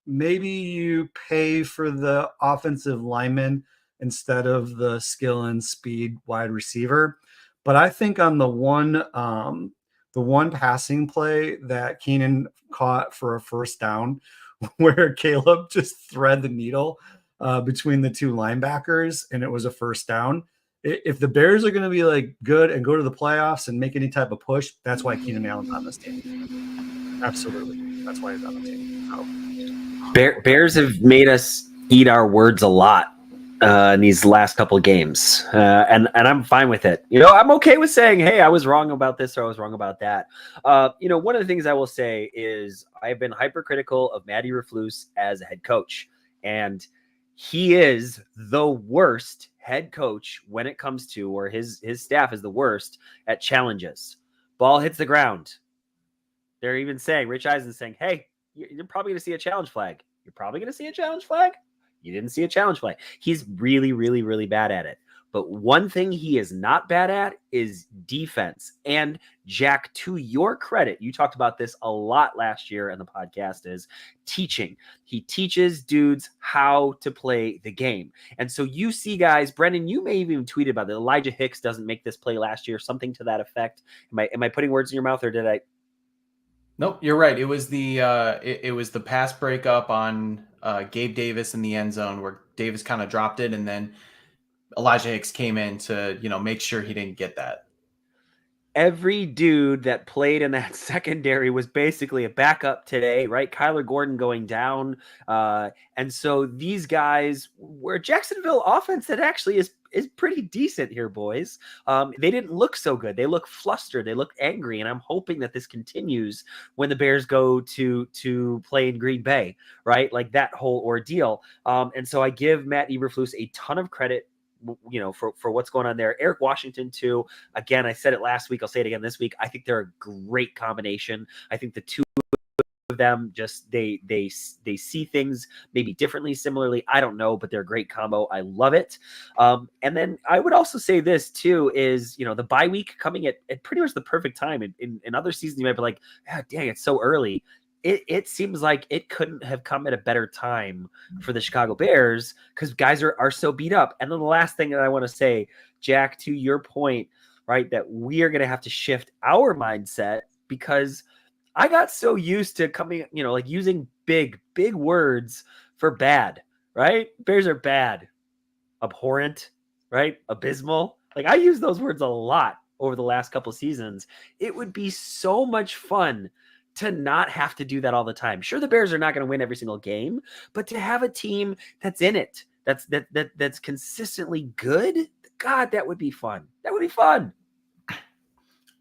maybe you pay for the offensive lineman instead of the skill and speed wide receiver. But I think on the one passing play that Keenan caught for a first down, where Caleb just thread the needle between the two linebackers, and it was a first down. If the Bears are going to be like good and go to the playoffs and make any type of push, that's why Keenan Allen's on this team. Absolutely, that's why he's on the team. So. Bears have made us eat our words a lot in these last couple of games, and I'm fine with it. I'm okay with saying, hey, I was wrong about this or I was wrong about that. One of the things I will say is I've been hypercritical of Matty Eberflus as a head coach, and he is the worst head coach when it comes to, or his staff is the worst at challenges. Ball hits the ground. They're even saying, Rich Eisen's saying, hey, you're probably going to see a challenge flag. You're probably going to see a challenge flag. You didn't see a challenge flag. He's really, really, really bad at it. But one thing he is not bad at is defense. And Jack, to your credit, you talked about this a lot last year in the podcast, is teaching. He teaches dudes how to play the game. And so you see guys, Brendan, you may have even tweeted about it. Elijah Hicks doesn't make this play last year, something to that effect. Am I putting words in your mouth, or did I? Nope, you're right. It was the pass breakup on Gabe Davis in the end zone where Davis kind of dropped it, and then Elijah Hicks came in to, make sure he didn't get that. Every dude that played in that secondary was basically a backup today, right? Kyler Gordon going down. And so these guys were Jacksonville offense that actually is pretty decent here, boys. They didn't look so good. They look flustered. They look angry. And I'm hoping that this continues when the Bears go to play in Green Bay, right? Like that whole ordeal. And so I give Matt Eberflus a ton of credit, for what's going on there. Eric Washington too. Again, I said it last week. I'll say it again this week. I think they're a great combination. I think the two of them just, they see things maybe differently, similarly. I don't know, but they're a great combo. I love it. And then I would also say this too is, the bye week coming at pretty much the perfect time. In other seasons, you might be like, dang, it's so early. It seems like it couldn't have come at a better time for the Chicago Bears because guys are so beat up. And then the last thing that I want to say, Jack, to your point, right, that we are going to have to shift our mindset because I got so used to coming, like using big words for bad, right? Bears are bad, abhorrent, right? Abysmal. Like I use those words a lot over the last couple of seasons. It would be so much fun to not have to do that all the time. Sure, the Bears are not going to win every single game, but to have a team that's in it, that's consistently good, God, that would be fun. That would be fun.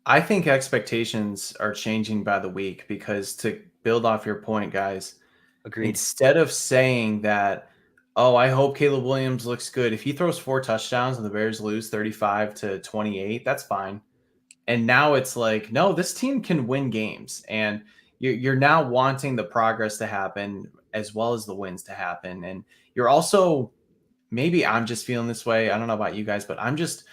I think expectations are changing by the week because, to build off your point, guys, agreed. Instead of saying that, oh, I hope Caleb Williams looks good. If he throws 4 touchdowns and the Bears lose 35-28, that's fine. And now it's like, no, this team can win games. And you're now wanting the progress to happen as well as the wins to happen. And you're also, maybe I'm just feeling this way. I don't know about you guys, but I'm just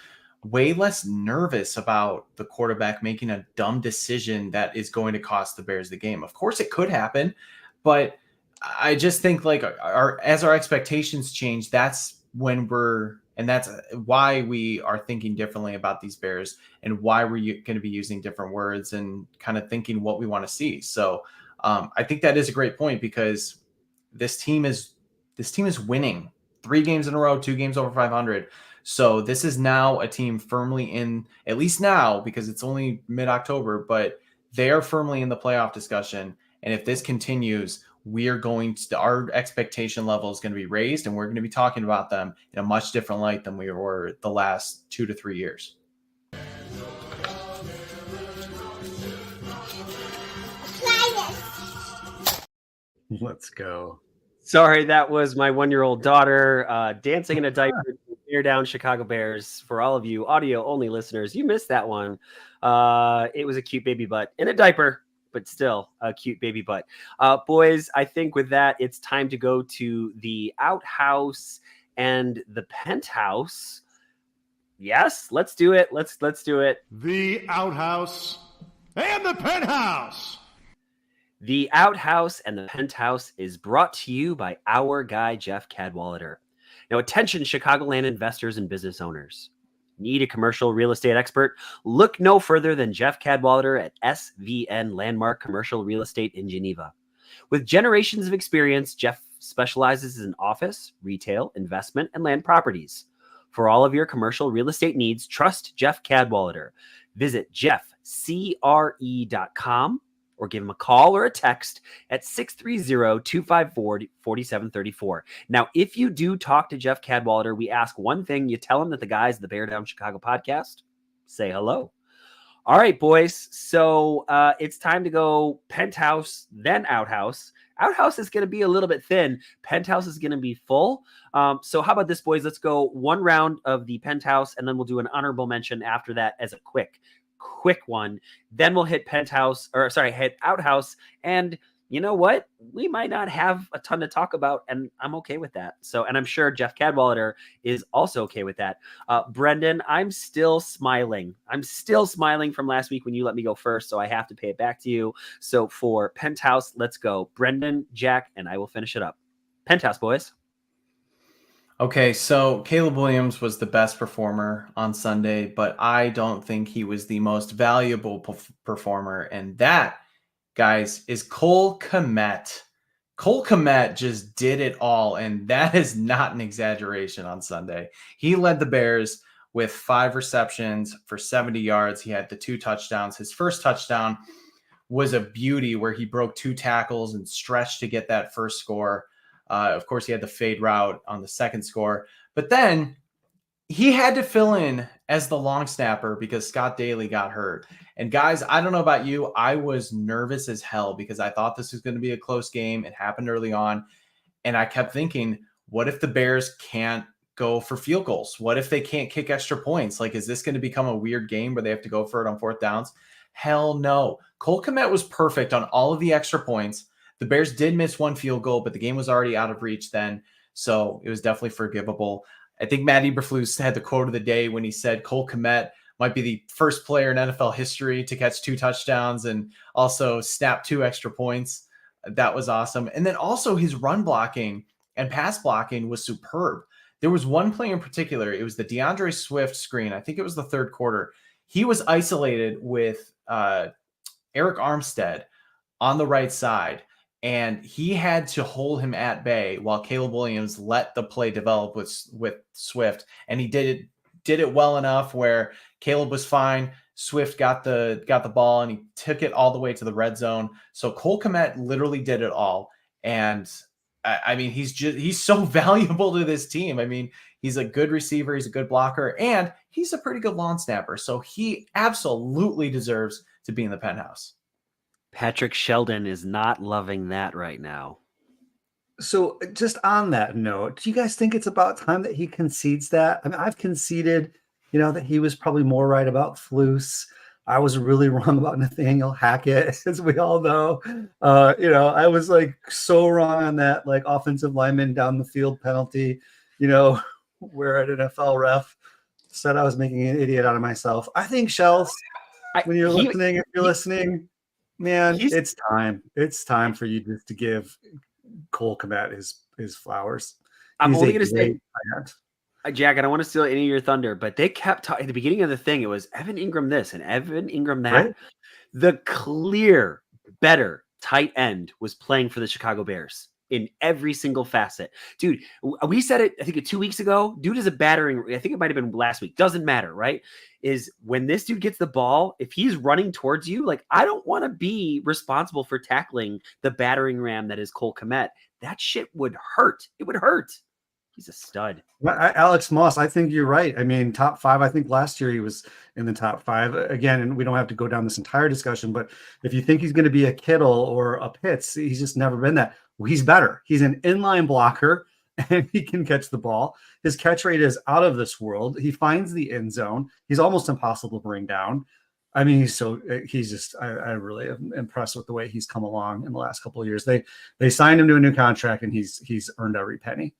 way less nervous about the quarterback making a dumb decision that is going to cost the Bears the game. Of course it could happen, but I just think like as our expectations change, that's when and that's why we are thinking differently about these Bears and why we're going to be using different words and kind of thinking what we want to see. So I think that is a great point because this team is winning 3 games in a row, 2 games over 500. So this is now a team firmly in, at least now, because it's only mid-October, but they are firmly in the playoff discussion. And if this continues, our expectation level is going to be raised, and we're going to be talking about them in a much different light than we were the last 2 to 3 years. Clap Let's go. Sorry, that was my 1-year-old daughter dancing in a diaper. Bear down Chicago Bears. For all of you audio-only listeners, you missed that one. It was a cute baby butt in a diaper, but still a cute baby butt. Boys, I think with that, it's time to go to the outhouse and the penthouse. Yes, let's do it. Let's do it. The outhouse and the penthouse. The outhouse and the penthouse is brought to you by our guy, Jeff Cadwallader. Now, attention, Chicagoland investors and business owners. Need a commercial real estate expert? Look no further than Jeff Cadwallader at SVN Landmark Commercial Real Estate in Geneva. With generations of experience, Jeff specializes in office, retail, investment, and land properties. For all of your commercial real estate needs, trust Jeff Cadwallader. Visit jeffcre.com or give him a call or a text at 630-254-4734. Now, if you do talk to Jeff Cadwallader, we ask one thing. You tell him that the guys, the Bear Down Chicago podcast, say hello. All right, boys. So it's time to go penthouse, then outhouse. Outhouse is going to be a little bit thin. Penthouse is going to be full. So how about this, boys? Let's go one round of the penthouse, and then we'll do an honorable mention after that as a quick one. Then we'll hit hit outhouse. And you know what? We might not have a ton to talk about, and I'm okay with that. And I'm sure Jeff Cadwallader is also okay with that. Brendan, I'm still smiling. I'm still smiling from last week when you let me go first, so I have to pay it back to you. So for penthouse, let's go. Brendan, Jack, and I will finish it up. Penthouse, boys. Okay, so Caleb Williams was the best performer on Sunday, but I don't think he was the most valuable performer. And that, guys, is Cole Kmet. Cole Kmet just did it all, and that is not an exaggeration on Sunday. He led the Bears with 5 receptions for 70 yards. He had the 2 touchdowns. His first touchdown was a beauty where he broke 2 tackles and stretched to get that first score. Of course, he had the fade route on the second score. But then he had to fill in as the long snapper because Scott Daly got hurt. And guys, I don't know about you. I was nervous as hell because I thought this was going to be a close game. It happened early on. And I kept thinking, what if the Bears can't go for field goals? What if they can't kick extra points? Like, is this going to become a weird game where they have to go for it on 4th downs? Hell no. Cole Kmet was perfect on all of the extra points. The Bears did miss 1 field goal, but the game was already out of reach then. So it was definitely forgivable. I think Matt Eberflus had the quote of the day when he said Cole Kmet might be the first player in NFL history to catch 2 touchdowns and also snap 2 extra points. That was awesome. And then also his run blocking and pass blocking was superb. There was one play in particular. It was the DeAndre Swift screen. I think it was the 3rd quarter. He was isolated with Eric Armstead on the right side. And he had to hold him at bay while Caleb Williams let the play develop with Swift. And he did it well enough where Caleb was fine. Swift got the ball and he took it all the way to the red zone. So Cole Kmet literally did it all. And I mean, he's so valuable to this team. I mean, he's a good receiver. He's a good blocker and he's a pretty good long snapper. So he absolutely deserves to be in the penthouse. Patrick Sheldon is not loving that right now. So just on that note, do you guys think it's about time that he concedes that? I mean, I've conceded, that he was probably more right about Flus. I was really wrong about Nathaniel Hackett, as we all know. I was like so wrong on that, like offensive lineman down the field penalty, where an NFL ref said I was making an idiot out of myself. I think Shells, when you're listening, if you're listening, man, it's time. It's time for you just to give Cole Kmet his flowers. I'm only going to say, Jack, I don't want to steal any of your thunder, but they kept talking at the beginning of the thing. It was Evan Ingram this and Evan Ingram that. Right? The clear, better tight end was playing for the Chicago Bears in every single facet. Dude, we said it, I think 2 weeks ago. Dude is a battering. I think it might have been last week. Doesn't matter, right? Is when this dude gets the ball, if he's running towards you, like I don't want to be responsible for tackling the battering ram that is Cole Kmet. That shit would hurt. It would hurt. He's a stud. Alex Moss, I think you're right. I mean, top 5. I think last year he was in the top 5 again, and we don't have to go down this entire discussion, but if you think he's going to be a Kittle or a Pitts, he's just never been that. Well, he's better. He's an inline blocker, and he can catch the ball. His catch rate is out of this world. He finds the end zone. He's almost impossible to bring down. I mean, he's just, I really am impressed with the way he's come along in the last couple of years. They signed him to a new contract, and he's earned every penny.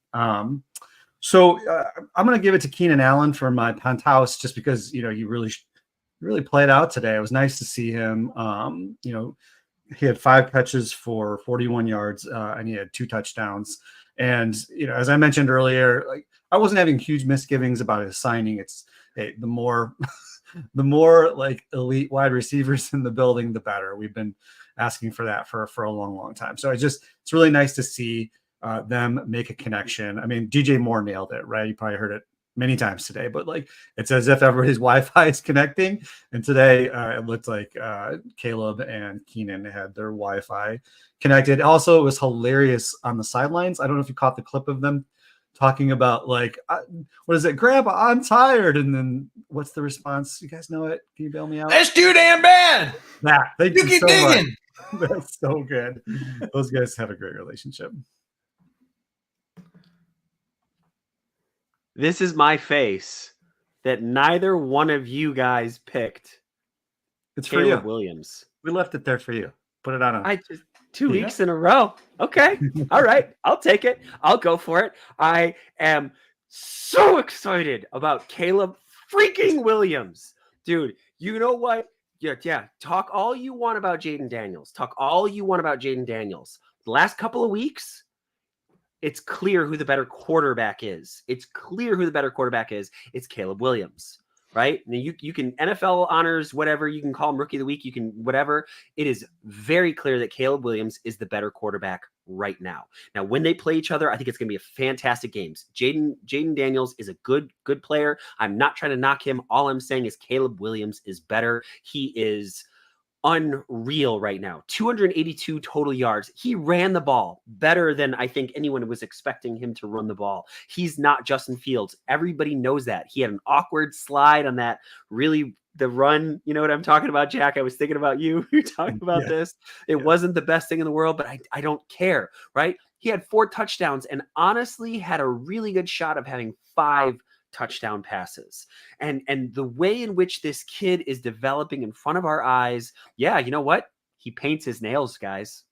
So I'm going to give it to Keenan Allen for my penthouse, just because, you know, he really played out today. It was nice to see him. You know, he had 5 catches for 41 yards, and he had 2 touchdowns. And, you know, as I mentioned earlier, like, I wasn't having huge misgivings about his signing. It's the more like elite wide receivers in the building, the better. We've been asking for that for a long time. So it's really nice to see them make a connection. I mean, DJ Moore nailed it, right? You probably heard it many times today, but like, it's as if everybody's Wi-Fi is connecting. And today it looked like Caleb and Keenan had their Wi-Fi connected. Also, it was hilarious on the sidelines. I don't know if you caught the clip of them talking about, like, what is it, Grandpa, I'm tired. And then what's the response? You guys know it? Can you bail me out? That's too damn bad. Thank you keep so digging. much. That's so good. Those guys have a great relationship. This is my face that neither one of you guys picked. It's for you. Caleb Williams. We left it there for you. Put it on. I just 2 weeks in a row. Okay. All right. I'll take it. I'll go for it. I am so excited about Caleb freaking Williams. Dude, you know what? Yeah. Talk all you want about Jaden Daniels. The last couple of weeks, it's clear who the better quarterback is. It's Caleb Williams. Right? Now you can NFL honors, whatever, you can call him rookie of the week, you can whatever. It is very clear that Caleb Williams is the better quarterback right now. Now, when they play each other, I think it's going to be a fantastic game. Jaden Daniels is a good player. I'm not trying to knock him. All I'm saying is Caleb Williams is better. He is unreal right now. 282 total yards. He ran the ball better than I think anyone was expecting him to run the ball. He's not Justin Fields. Everybody knows that. He had an awkward slide on that, really, the run. You know what I'm talking about, Jack? I was thinking about you. You're talking about this. It wasn't the best thing in the world, but I don't care, right? He had 4 touchdowns and honestly had a really good shot of having 5 touchdown passes. And the way in which this kid is developing in front of our eyes. Yeah, you know what? He paints his nails, guys.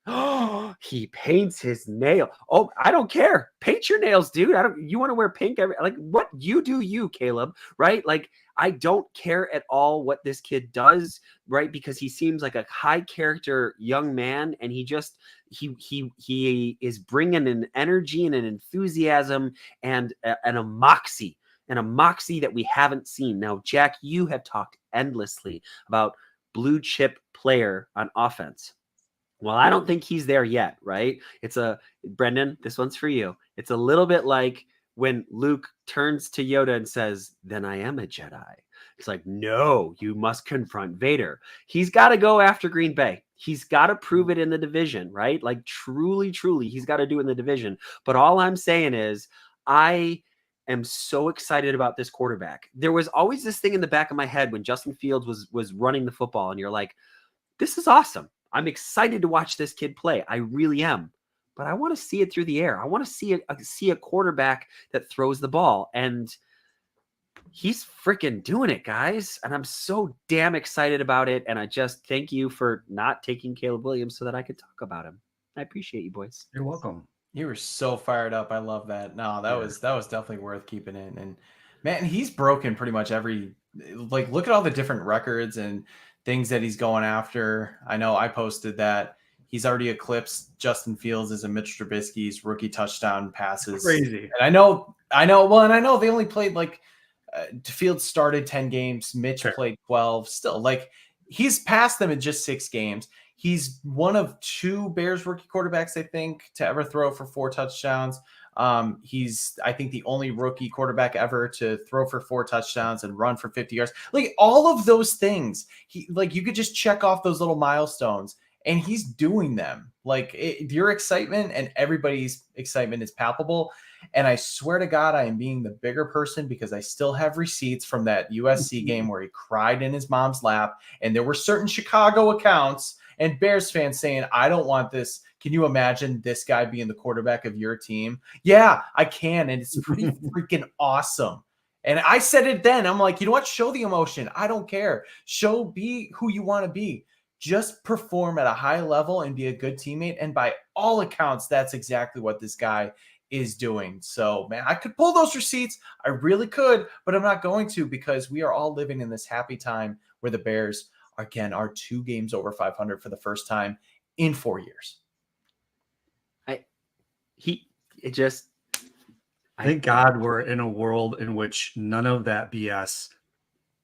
He paints his nail. Oh, I don't care. Paint your nails, dude. You want to wear pink like what you do, you, Caleb, right? Like, I don't care at all what this kid does, right? Because he seems like a high character young man, and he is bringing an energy and an enthusiasm and a moxie that we haven't seen. Now, Jack, you have talked endlessly about blue chip player on offense. Well, I don't think he's there yet, right? Brendan, this one's for you. It's a little bit like when Luke turns to Yoda and says, "Then I am a Jedi." It's like, no, you must confront Vader. He's got to go after Green Bay. He's got to prove it in the division, right? Like, truly, he's got to do it in the division. But all I'm saying is, I am so excited about this quarterback. There was always this thing in the back of my head when Justin Fields was running the football, and you're like, this is awesome. I'm excited to watch this kid play. I really am. But I want to see it through the air. I want to see a quarterback that throws the ball. And he's freaking doing it, guys. And I'm so damn excited about it. And I just thank you for not taking Caleb Williams so that I could talk about him. I appreciate you, boys. You're welcome. You were so fired up. I love that. No, that was definitely worth keeping in. And man, he's broken pretty much look at all the different records and things that he's going after. I know I posted that he's already eclipsed Justin Fields as a Mitch Trubisky's rookie touchdown passes. Crazy. And I know. Well, and I know they only played Fields started 10 games. Mitch played 12. Still, he's passed them in just 6 games. He's one of 2 Bears rookie quarterbacks, I think, to ever throw for 4 touchdowns. He's, I think, the only rookie quarterback ever to throw for 4 touchdowns and run for 50 yards. All of those things, you could just check off those little milestones, and he's doing them. Your excitement and everybody's excitement is palpable. And I swear to God, I am being the bigger person because I still have receipts from that USC game where he cried in his mom's lap. And there were certain Chicago accounts And Bears fans saying, I don't want this. Can you imagine this guy being the quarterback of your team? Yeah, I can. And it's pretty freaking awesome. And I said it then. I'm like, you know what? Show the emotion. I don't care. Be who you want to be. Just perform at a high level and be a good teammate. And by all accounts, that's exactly what this guy is doing. So, man, I could pull those receipts. I really could, but I'm not going to, because we are all living in this happy time where the Bears, again, are 2 games over 500 for the first time in 4 years. Thank God we're in a world in which none of that BS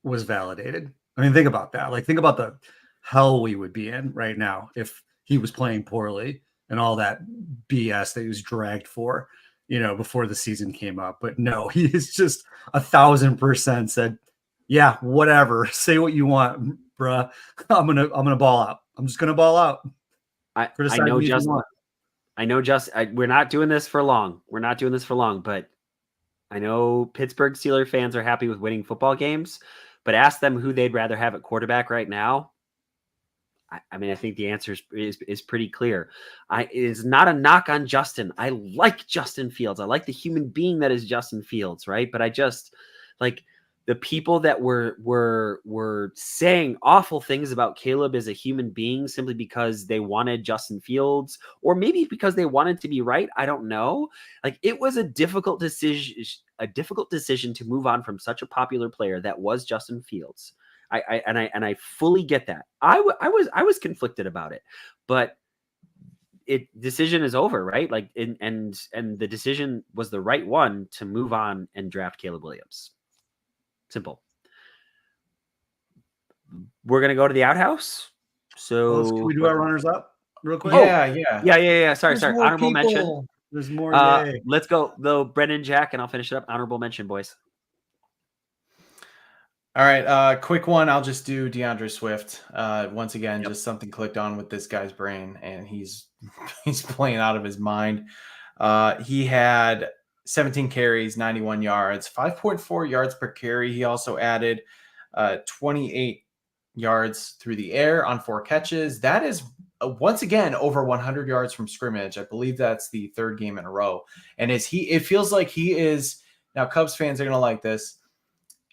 was validated. I mean, think about that. Like, think about the hell we would be in right now if he was playing poorly and all that BS that he was dragged for, before the season came up. But no, he is just 1,000% said, yeah, whatever. Say what you want, bruh. I'm gonna ball out. I'm just gonna ball out. I know Justin. We're not doing this for long. But I know Pittsburgh Steelers fans are happy with winning football games, but ask them who they'd rather have at quarterback right now. I mean, I think the answer is pretty clear. It is not a knock on Justin. I like Justin Fields. I like the human being that is Justin Fields, right? But I just like the people that were saying awful things about Caleb as a human being simply because they wanted Justin Fields, or maybe because they wanted to be right. I don't know. Like, it was a difficult decision to move on from such a popular player that was Justin Fields. I fully get that. I was conflicted about it, but decision is over, right? Like, and the decision was the right one to move on and draft Caleb Williams. Simple. We're gonna go to the outhouse. So can we do our runners up real quick? Yeah. Sorry. Honorable mention. There's more. Let's go though, Brendan, Jack, and I'll finish it up. Honorable mention, boys. All right, quick one. I'll just do DeAndre Swift. Once again, just something clicked on with this guy's brain, and he's playing out of his mind. He had 17 carries, 91 yards, 5.4 yards per carry. He also added 28 yards through the air on 4 catches. That is, once again, over 100 yards from scrimmage. I believe that's the 3rd game in a row. And it feels like he is, now Cubs fans are going to like this,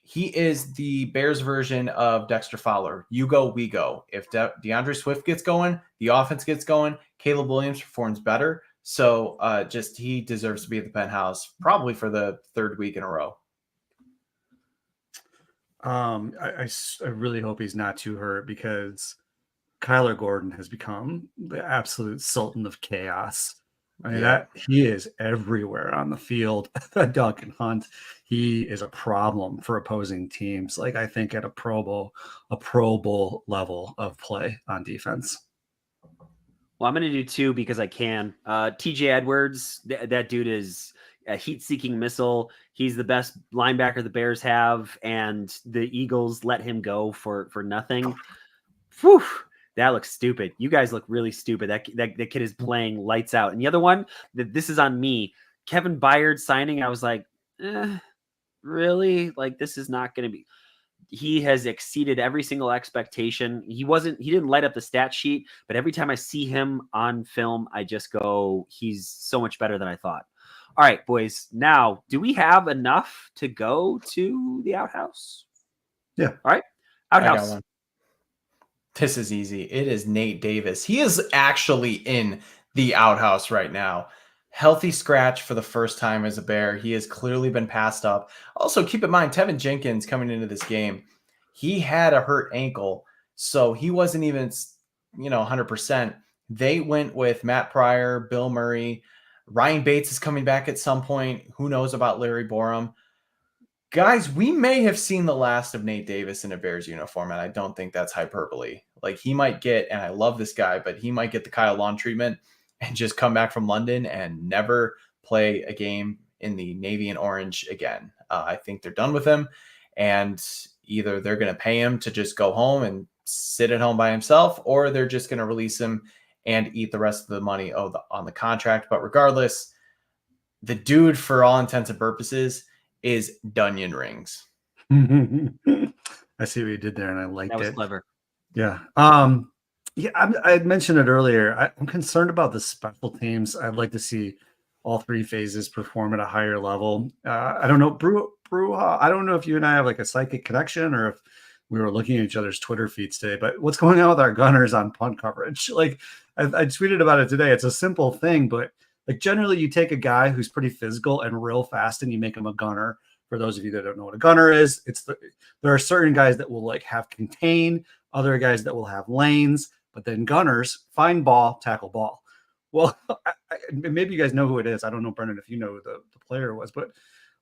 he is the Bears version of Dexter Fowler. You go, we go. If DeAndre Swift gets going, the offense gets going, Caleb Williams performs better. So he deserves to be at the penthouse probably for the 3rd week in a row. I really hope he's not too hurt, because Kyler Gordon has become the absolute sultan of chaos. I mean, that he is everywhere on the field. That dog can hunt. He is a problem for opposing teams. Like, I think at a Pro Bowl level of play on defense. Well, I'm going to do 2 because I can. TJ Edwards, that dude is a heat-seeking missile. He's the best linebacker the Bears have, and the Eagles let him go for nothing. Whew. That looks stupid. You guys look really stupid. That kid is playing lights out. And the other one, this is on me. Kevin Byard signing, I was like, really? Like, this is not going to be. He has exceeded every single expectation. He didn't light up the stat sheet, but every time I see him on film, I just go, he's so much better than I thought. All right, boys. Now, do we have enough to go to the outhouse? Yeah. All right. Outhouse. This is easy. It is Nate Davis. He is actually in the outhouse right now. Healthy scratch for the first time as a Bear. He has clearly been passed up. Also, keep in mind, Tevin Jenkins coming into this game, he had a hurt ankle, so he wasn't even, 100%. They went with Matt Pryor, Bill Murray. Ryan Bates is coming back at some point. Who knows about Larry Borum? Guys, we may have seen the last of Nate Davis in a Bears uniform, and I don't think that's hyperbole. Like, he might get, and I love this guy, but he might get the Kyle Long treatment and just come back from London and never play a game in the navy and orange again. I think they're done with him, and either they're going to pay him to just go home and sit at home by himself, or they're just going to release him and eat the rest of the money on the contract. But regardless, the dude, for all intents and purposes, is Dunyan Rings. I see what you did there, and I liked it. That was clever. Yeah. Yeah, I had mentioned it earlier. I'm concerned about the special teams. I'd like to see all three phases perform at a higher level. I don't know, Brew. I don't know if you and I have like a psychic connection or if we were looking at each other's Twitter feeds today. But what's going on with our gunners on punt coverage? Like I tweeted about it today. It's a simple thing, but like generally, you take a guy who's pretty physical and real fast, and you make him a gunner. For those of you that don't know what a gunner is, there are certain guys that will like have contain, other guys that will have lanes. But then gunners find ball, tackle ball. Well, maybe you guys know who it is. I don't know, Brendan, if you know who the player was, but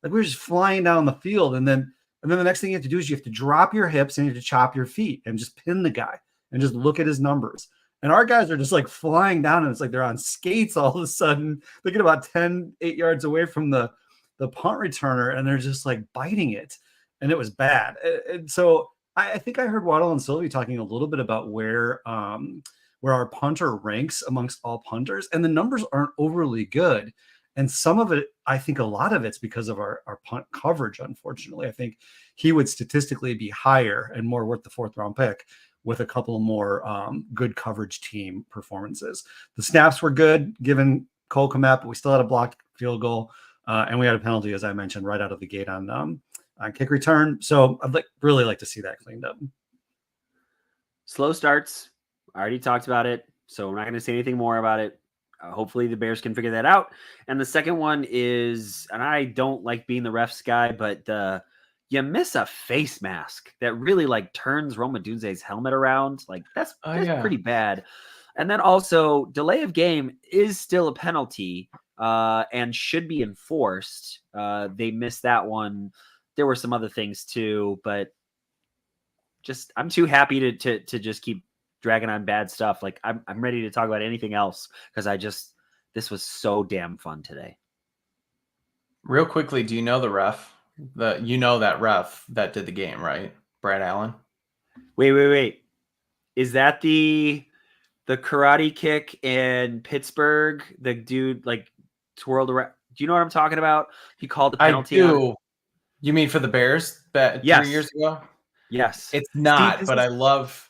like we were just flying down the field, and then the next thing you have to do is you have to drop your hips and you have to chop your feet and just pin the guy and just look at his numbers. And our guys are just like flying down, and it's like they're on skates all of a sudden. They get about 8 yards away from the punt returner, and they're just like biting it, and it was bad. And so I think I heard Waddle and Sylvie talking a little bit about where our punter ranks amongst all punters, and the numbers aren't overly good. And some of it, I think a lot of it's because of our punt coverage, unfortunately. I think he would statistically be higher and more worth the 4th round pick with a couple more good coverage team performances. The snaps were good given Cole Kmet, but we still had a blocked field goal. And we had a penalty, as I mentioned, right out of the gate on kick return. So I'd really like to see that cleaned up. Slow starts. I already talked about it, so I'm not going to say anything more about it. Hopefully the Bears can figure that out. And the second one is, and I don't like being the refs guy, but you miss a face mask that really like turns Roma Dunze's helmet around. Like that's pretty bad. And then also delay of game is still a penalty and should be enforced. They missed that one. There were some other things too, but just I'm too happy to just keep dragging on bad stuff. Like I'm ready to talk about anything else because this was so damn fun today. Real quickly, do you know the ref? That ref that did the game, right? Brad Allen. Wait. Is that the karate kick in Pittsburgh? The dude like twirled around. Do you know what I'm talking about? He called the penalty. I do. You mean for the Bears 3 years ago? Yes. It's not, Steve, but I love.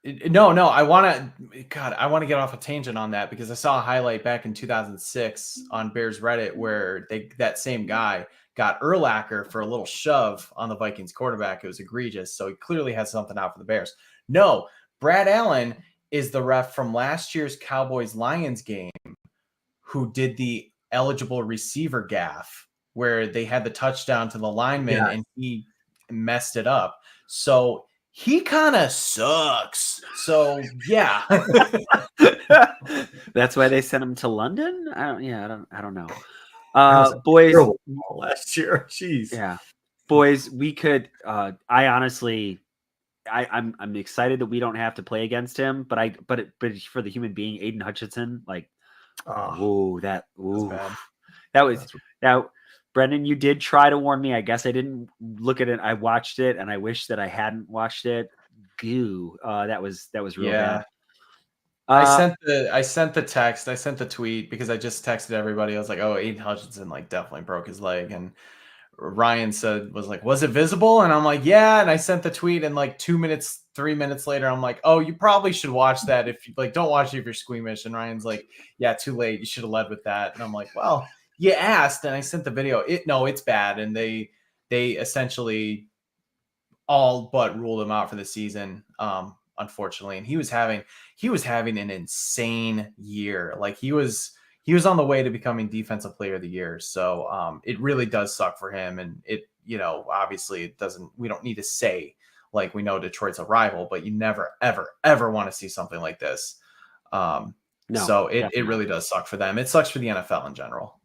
No. I want to get off a tangent on that because I saw a highlight back in 2006 on Bears Reddit where that same guy got Urlacher for a little shove on the Vikings quarterback. It was egregious. So he clearly has something out for the Bears. No, Brad Allen is the ref from last year's Cowboys-Lions game who did the eligible receiver gaffe where they had the touchdown to the lineman and he messed it up. So he kind of sucks. So yeah. That's why they sent him to London. I don't know. Boys, last year. Jeez. Yeah. Boys, we could I'm excited that we don't have to play against him, but for the human being, Aiden Hutchinson, like that was Brendan, you did try to warn me. I guess I didn't look at it. I watched it and I wish that I hadn't watched it. Goo. That was real bad. I sent the text. I sent the tweet because I just texted everybody. I was like, "Oh, Aiden Hutchinson like definitely broke his leg." And Ryan was like, "Was it visible?" And I'm like, "Yeah." And I sent the tweet, and like 3 minutes later, I'm like, "Oh, you probably should watch that. If you like, don't watch it if you're squeamish." And Ryan's like, "Yeah, too late. You should have led with that." And I'm like, "Well, you asked," and I sent the video. It's bad, and they essentially all but ruled him out for the season. Unfortunately, and he was having an insane year. Like he was on the way to becoming defensive player of the year. So it really does suck for him. And it, obviously it doesn't, we don't need to say like, we know Detroit's a rival, but you never, ever, ever want to see something like this. So it really does suck for them. It sucks for the NFL in general.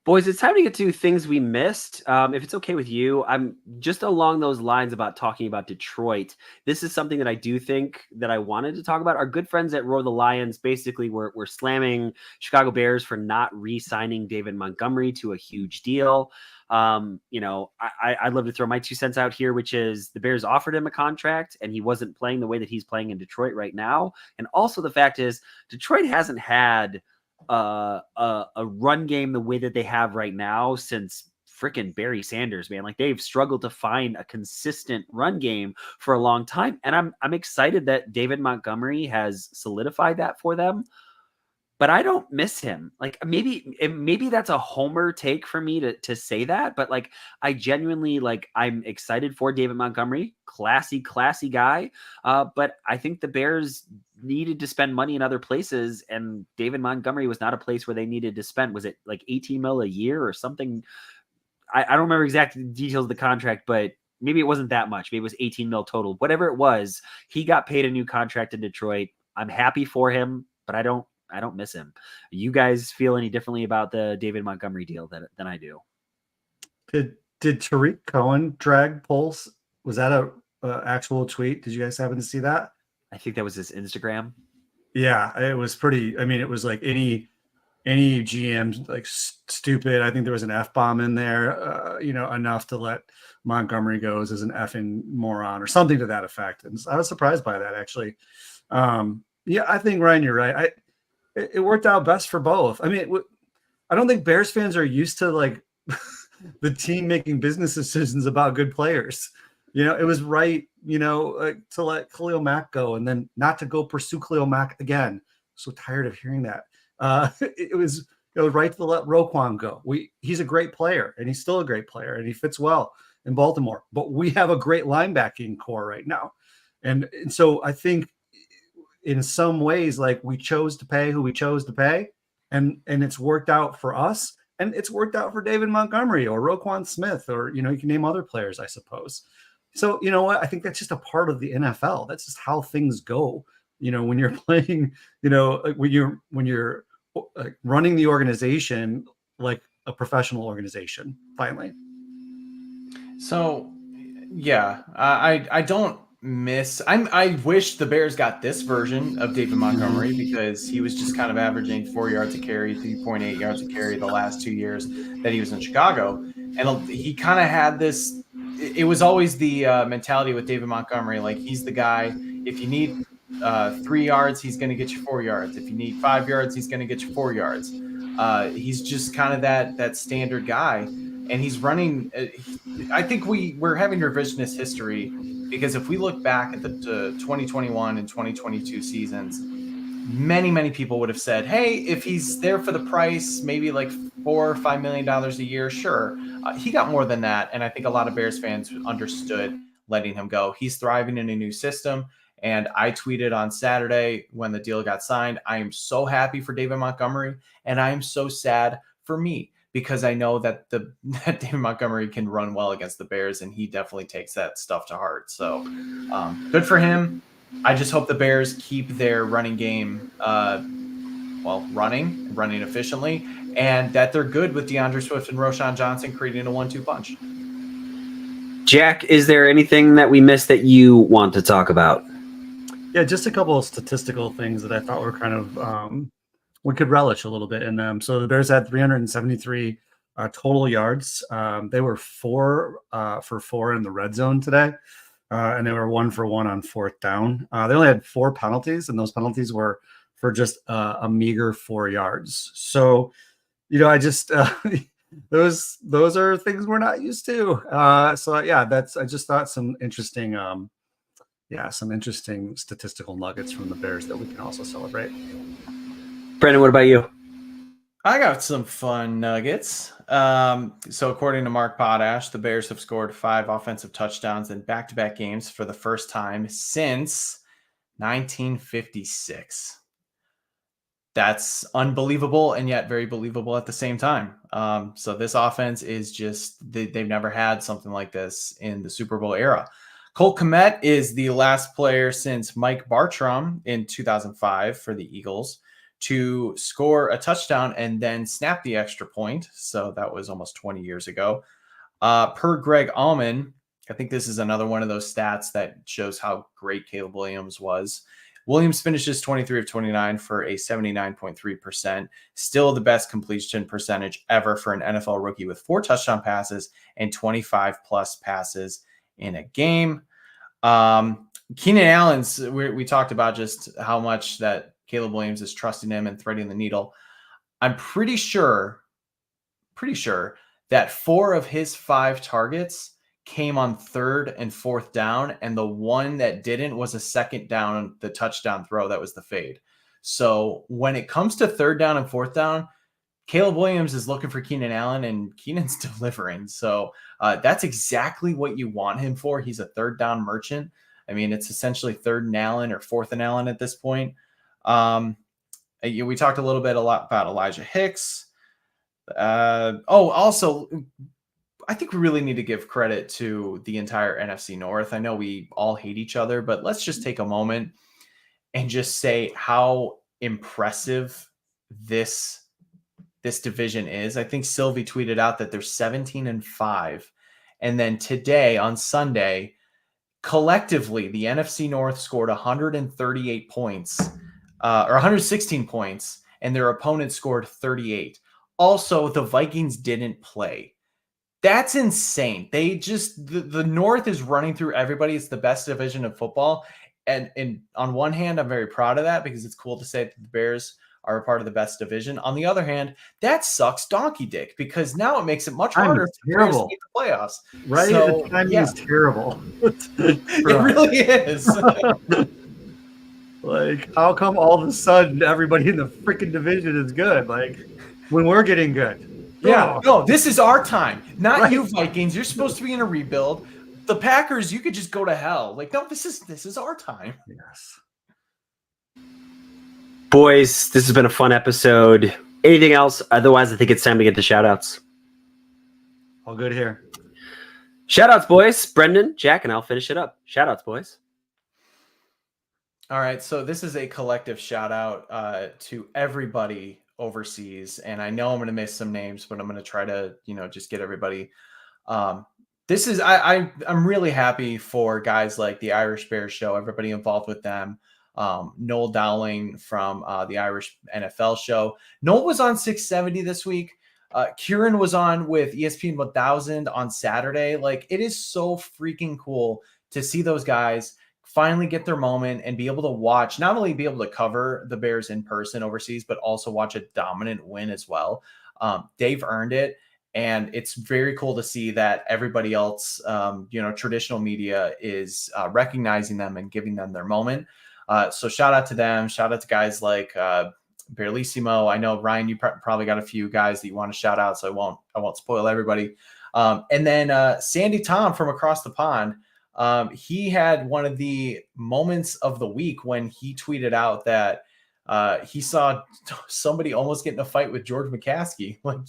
Boys, it's time to get to things we missed. If it's okay with you, I'm just along those lines about talking about Detroit. This is something that I do think that I wanted to talk about. Our good friends at Roar the Lions basically were slamming Chicago Bears for not re-signing David Montgomery to a huge deal. I'd love to throw my 2 cents out here, which is the Bears offered him a contract and he wasn't playing the way that he's playing in Detroit right now. And also the fact is Detroit hasn't had a run game the way that they have right now since freaking Barry Sanders, man. Like they've struggled to find a consistent run game for a long time. And I'm excited that David Montgomery has solidified that for them. But I don't miss him. Like maybe that's a homer take for me to say that, but like I genuinely like I'm excited for David Montgomery, classy guy. But I think the Bears needed to spend money in other places, and David Montgomery was not a place where they needed to spend. Was it like 18 mil a year or something? I don't remember exact details of the contract, but maybe it wasn't that much. Maybe it was 18 mil total. Whatever it was, he got paid a new contract in Detroit. I'm happy for him, but I don't miss him. You guys feel any differently about the David Montgomery deal than I do? Did Tariq Cohen drag polls? Was that a actual tweet? Did you guys happen to see that? I think that was his Instagram. Yeah, it was pretty. I mean, it was like any GM like stupid. I think there was an F-bomb in there, enough to let Montgomery go as an effing moron or something to that effect. And I was surprised by that, actually. Yeah, I think, Ryan, you're right. It worked out best for both. I mean, I don't think Bears fans are used to like the team making business decisions about good players. It was right, to let Khalil Mack go and then not to go pursue Khalil Mack again. So tired of hearing that. It was right to let Roquan go. He's a great player, and he's still a great player, and he fits well in Baltimore. But we have a great linebacking core right now, and so I think in some ways, like we chose to pay who we chose to pay, and it's worked out for us, and it's worked out for David Montgomery or Roquan Smith, or you can name other players, I suppose. So you know what? I think that's just a part of the NFL. That's just how things go. When you're playing, when you're running the organization like a professional organization. Finally. So, yeah, I don't miss. I wish the Bears got this version of David Montgomery, because he was just kind of averaging 4 yards a carry, 3.8 yards a carry the last 2 years that he was in Chicago, and he kind of had this. It was always the mentality with David Montgomery, like he's the guy. If you need 3 yards, he's going to get you 4 yards. If you need 5 yards, he's going to get you 4 yards. He's just kind of that standard guy, and he's running. I think we're having revisionist history, because if we look back at the 2021 and 2022 seasons, many people would have said, hey, if he's there for the price, maybe like $4 or $5 million a year, sure. He got more than that, and I think a lot of Bears fans understood letting him go. He's thriving in a new system, and I tweeted on Saturday when the deal got signed, I am so happy for David Montgomery, and I am so sad for me, because I know that that David Montgomery can run well against the Bears, and he definitely takes that stuff to heart. So good for him. I just hope the Bears keep their running game, running efficiently, and that they're good with DeAndre Swift and Roschon Johnson creating a 1-2 punch. Jack, is there anything that we missed that you want to talk about? Yeah, just a couple of statistical things that I thought were kind of we could relish a little bit in them. So the Bears had 373 total yards. They were 4 for 4 in the red zone today, and they were 1 for 1 on fourth down. They only had 4 penalties, and those penalties were for just a meager 4 yards. So, I just those are things we're not used to. So yeah, I just thought some interesting statistical nuggets from the Bears that we can also celebrate. Brandon, what about you? I got some fun nuggets. So according to Mark Potash, the Bears have scored 5 offensive touchdowns in back-to-back games for the first time since 1956. That's unbelievable and yet very believable at the same time. So this offense is just, they've never had something like this in the Super Bowl era. Cole Kmet is the last player since Mike Bartram in 2005 for the Eagles to score a touchdown and then snap the extra point. So that was almost 20 years ago. Per Greg Allman, I think this is another one of those stats that shows how great Caleb Williams was. Williams finishes 23 of 29 for a 79.3%, still the best completion percentage ever for an NFL rookie, with 4 touchdown passes and 25 plus passes in a game. Keenan Allen's, we talked about just how much that Caleb Williams is trusting him and threading the needle. I'm pretty sure that 4 of his 5 targets came on 3rd and 4th down, and the one that didn't was a 2nd down, the touchdown throw that was the fade. So when it comes to 3rd down and 4th down, Caleb Williams is looking for Keenan Allen, and Keenan's delivering. So that's exactly what you want him for. He's a 3rd down merchant. I mean, it's essentially 3rd and Allen or 4th and Allen at this point. We talked a lot about Elijah Hicks. Also, I think we really need to give credit to the entire NFC North. I know we all hate each other, but let's just take a moment and just say how impressive this division is. I think Sylvie tweeted out that they're 17-5. And then today on Sunday, collectively, the NFC North scored 138 points, or 116 points, and their opponent scored 38. Also, the Vikings didn't play. That's insane. They just, the North is running through everybody. It's the best division of football. And on one hand, I'm very proud of that because it's cool to say that the Bears are a part of the best division. On the other hand, that sucks donkey dick because now it makes it much harder for the Bears to get the playoffs. Right? So, the timing is terrible. It really is. Like, how come all of a sudden everybody in the freaking division is good? Like, when we're getting good. Yeah, no, this is our time. Not Right. you, Vikings. You're supposed to be in a rebuild. The Packers, you could just go to hell. Like, no, this is our time. Yes. Boys, this has been a fun episode. Anything else? Otherwise, I think it's time to get the shout-outs. All good here. Shout-outs, boys. Brendan, Jack, and I'll finish it up. Shout-outs, boys. All right, so this is a collective shout-out to everybody overseas, and I know I'm going to miss some names, but I'm going to try to, just get everybody. This is I'm really happy for guys like the Irish Bears show, everybody involved with them. Noel Dowling from the Irish NFL show. Noel was on 670 this week. Kieran was on with ESPN 1000 on Saturday. Like, it is so freaking cool to see those guys finally get their moment and be able to watch, not only be able to cover the Bears in person overseas, but also watch a dominant win as well. They've earned it. And it's very cool to see that everybody else, traditional media is recognizing them and giving them their moment. So shout out to them. Shout out to guys like Berlissimo. I know, Ryan, you probably got a few guys that you want to shout out, so I won't spoil everybody. And then Sandy Tom from across the pond. He had one of the moments of the week when he tweeted out that he saw somebody almost get in a fight with George McCaskey. Like,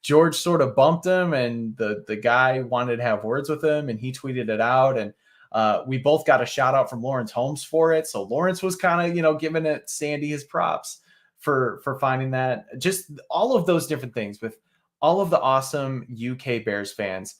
George sort of bumped him, and the guy wanted to have words with him, and he tweeted it out. And we both got a shout out from Lawrence Holmes for it. So Lawrence was kind of, giving it Sandy his props for finding that. Just all of those different things with all of the awesome UK Bears fans.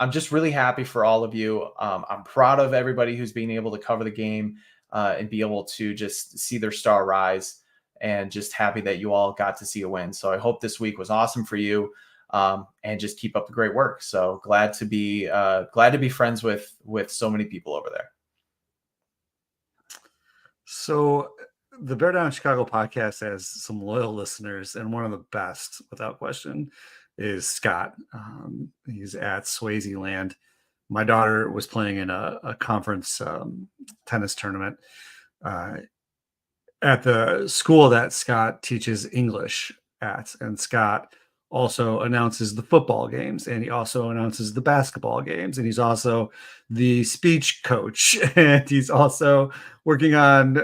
I'm just really happy for all of you. I'm proud of everybody who's being able to cover the game and be able to just see their star rise, and just happy that you all got to see a win. So I hope this week was awesome for you, and just keep up the great work. So glad to be friends with so many people over there. So the Bear Down Chicago podcast has some loyal listeners, and one of the best, without question, is Scott. He's at Swaziland. My daughter was playing in a conference tennis tournament at the school that Scott teaches English at. And Scott also announces the football games, and he also announces the basketball games, and he's also the speech coach, and he's also working on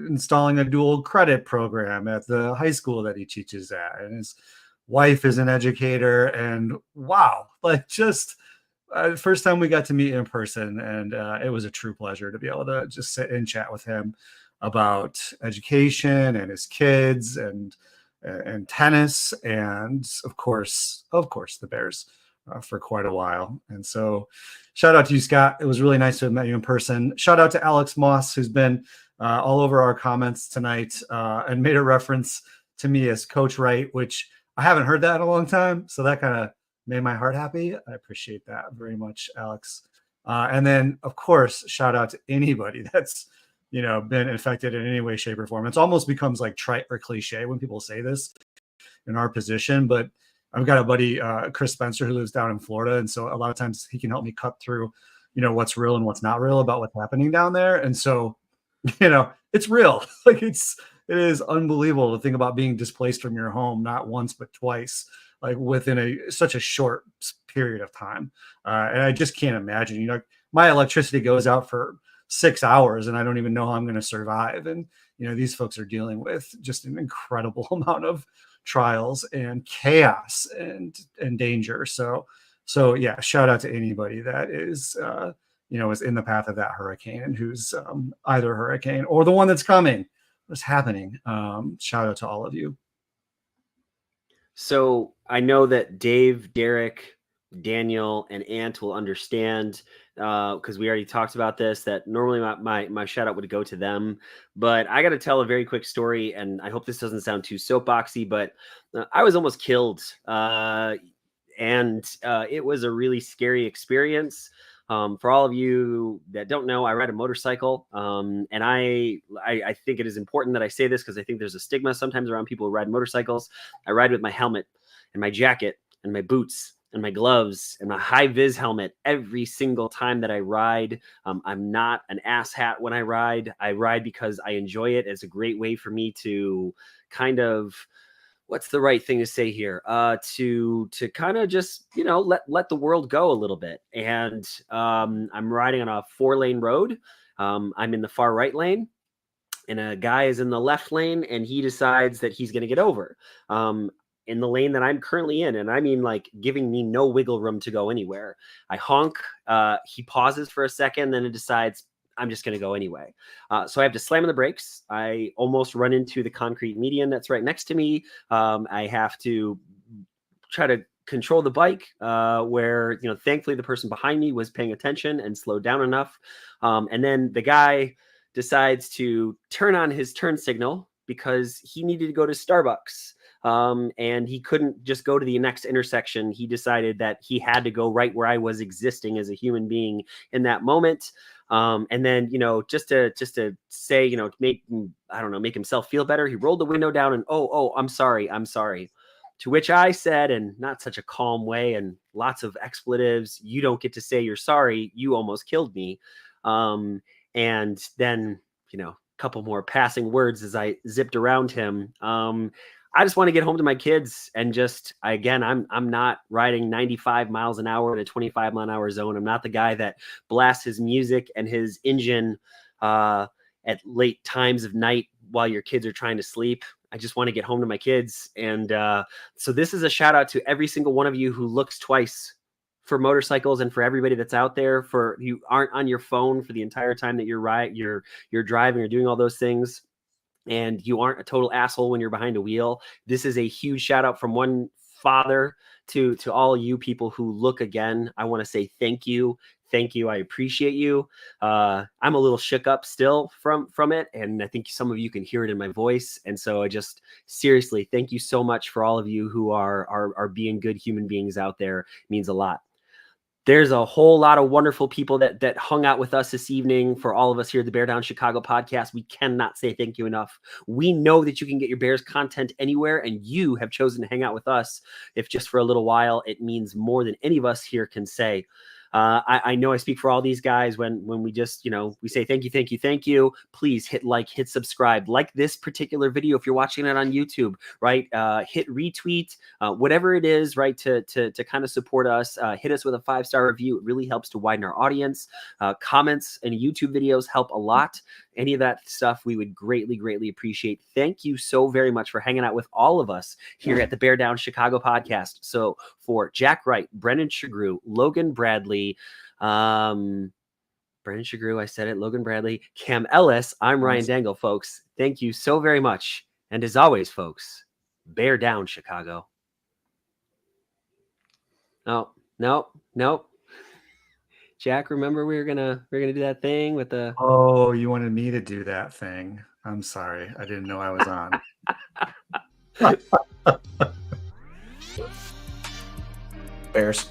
installing a dual credit program at the high school that he teaches at. And his wife is an educator, and wow, like, just first time we got to meet in person, and it was a true pleasure to be able to just sit and chat with him about education and his kids and tennis, and of course the Bears for quite a while. And so shout out to you, Scott. It was really nice to have met you in person. Shout out to Alex Moss, who's been all over our comments tonight and made a reference to me as Coach Wright, which I haven't heard that in a long time. So that kind of made my heart happy. I appreciate that very much, Alex. And then, of course, shout out to anybody that's, been infected in any way, shape, or form. It's almost becomes like trite or cliche when people say this in our position, but I've got a buddy, Chris Spencer, who lives down in Florida, and so a lot of times he can help me cut through, what's real and what's not real about what's happening down there. And so, it's real. Like it is unbelievable to think about being displaced from your home, not once but twice, like within such a short period of time. And I just can't imagine. My electricity goes out for 6 hours, and I don't even know how I'm going to survive. And these folks are dealing with just an incredible amount of trials and chaos and danger. So yeah, shout out to anybody that is is in the path of that hurricane and who's either hurricane or the one that's coming. What's happening? Shout out to all of you. So I know that Dave, Derek, Daniel, and Ant will understand because we already talked about this, that normally my shout out would go to them, but I got to tell a very quick story, and I hope this doesn't sound too soapboxy, but I was almost killed, and it was a really scary experience. For all of you that don't know, I ride a motorcycle, and I think it is important that I say this because I think there's a stigma sometimes around people who ride motorcycles. I ride with my helmet and my jacket and my boots and my gloves and my high vis helmet every single time that I ride. I'm not an asshat when I ride. I ride because I enjoy it. It's a great way for me to kind of, what's the right thing to say here? To kind of just, let the world go a little bit. And I'm riding on a 4-lane road. I'm in the far right lane, and a guy is in the left lane, and he decides that he's going to get over in the lane that I'm currently in. And I mean, like, giving me no wiggle room to go anywhere. I honk, he pauses for a second, then it decides I'm just going to go anyway. So I have to slam on the brakes. I almost run into the concrete median that's right next to me. I have to try to control the bike where, thankfully the person behind me was paying attention and slowed down enough. And then the guy decides to turn on his turn signal because he needed to go to Starbucks. And he couldn't just go to the next intersection. He decided that he had to go right where I was existing as a human being in that moment. And then, just to say, make himself feel better, he rolled the window down and, oh, I'm sorry. To which I said, and not such a calm way and lots of expletives, you don't get to say you're sorry. You almost killed me. And then, a couple more passing words as I zipped around him. I just want to get home to my kids and just, again, I'm not riding 95 miles an hour in a 25 mile an hour zone. I'm not the guy that blasts his music and his engine at late times of night while your kids are trying to sleep. I just want to get home to my kids. And so this is a shout out to every single one of you who looks twice for motorcycles, and for everybody that's out there, for you aren't on your phone for the entire time that you're driving or doing all those things. And you aren't a total asshole when you're behind a wheel. This is a huge shout out from one father to all you people who look again. I want to say thank you. Thank you. I appreciate you. I'm a little shook up still from it. And I think some of you can hear it in my voice. And so I just seriously, thank you so much for all of you who are being good human beings out there. It means a lot. There's a whole lot of wonderful people that hung out with us this evening. For all of us here at the Bear Down Chicago podcast, we cannot say thank you enough. We know that you can get your Bears content anywhere, and you have chosen to hang out with us. If just for a little while, it means more than any of us here can say. I know I speak for all these guys when we just, we say thank you. Please hit like, hit subscribe, like this particular video if you're watching it on YouTube, right? Hit retweet, whatever it is, right? To kind of support us. Hit us with a 5-star review. It really helps to widen our audience. Comments and YouTube videos help a lot. Any of that stuff we would greatly appreciate. Thank you so very much for hanging out with all of us here at the Bear Down Chicago podcast. So for Jack Wright, Brendan Shagrew, Logan Bradley, Brendan Shagrew, I said it, Logan Bradley, Cam Ellis, I'm Ryan Dangle, folks. Thank you so very much. And as always, folks, Bear Down Chicago. No. Jack, remember we were gonna do that thing with the... Oh, you wanted me to do that thing. I'm sorry. I didn't know I was on. Bears.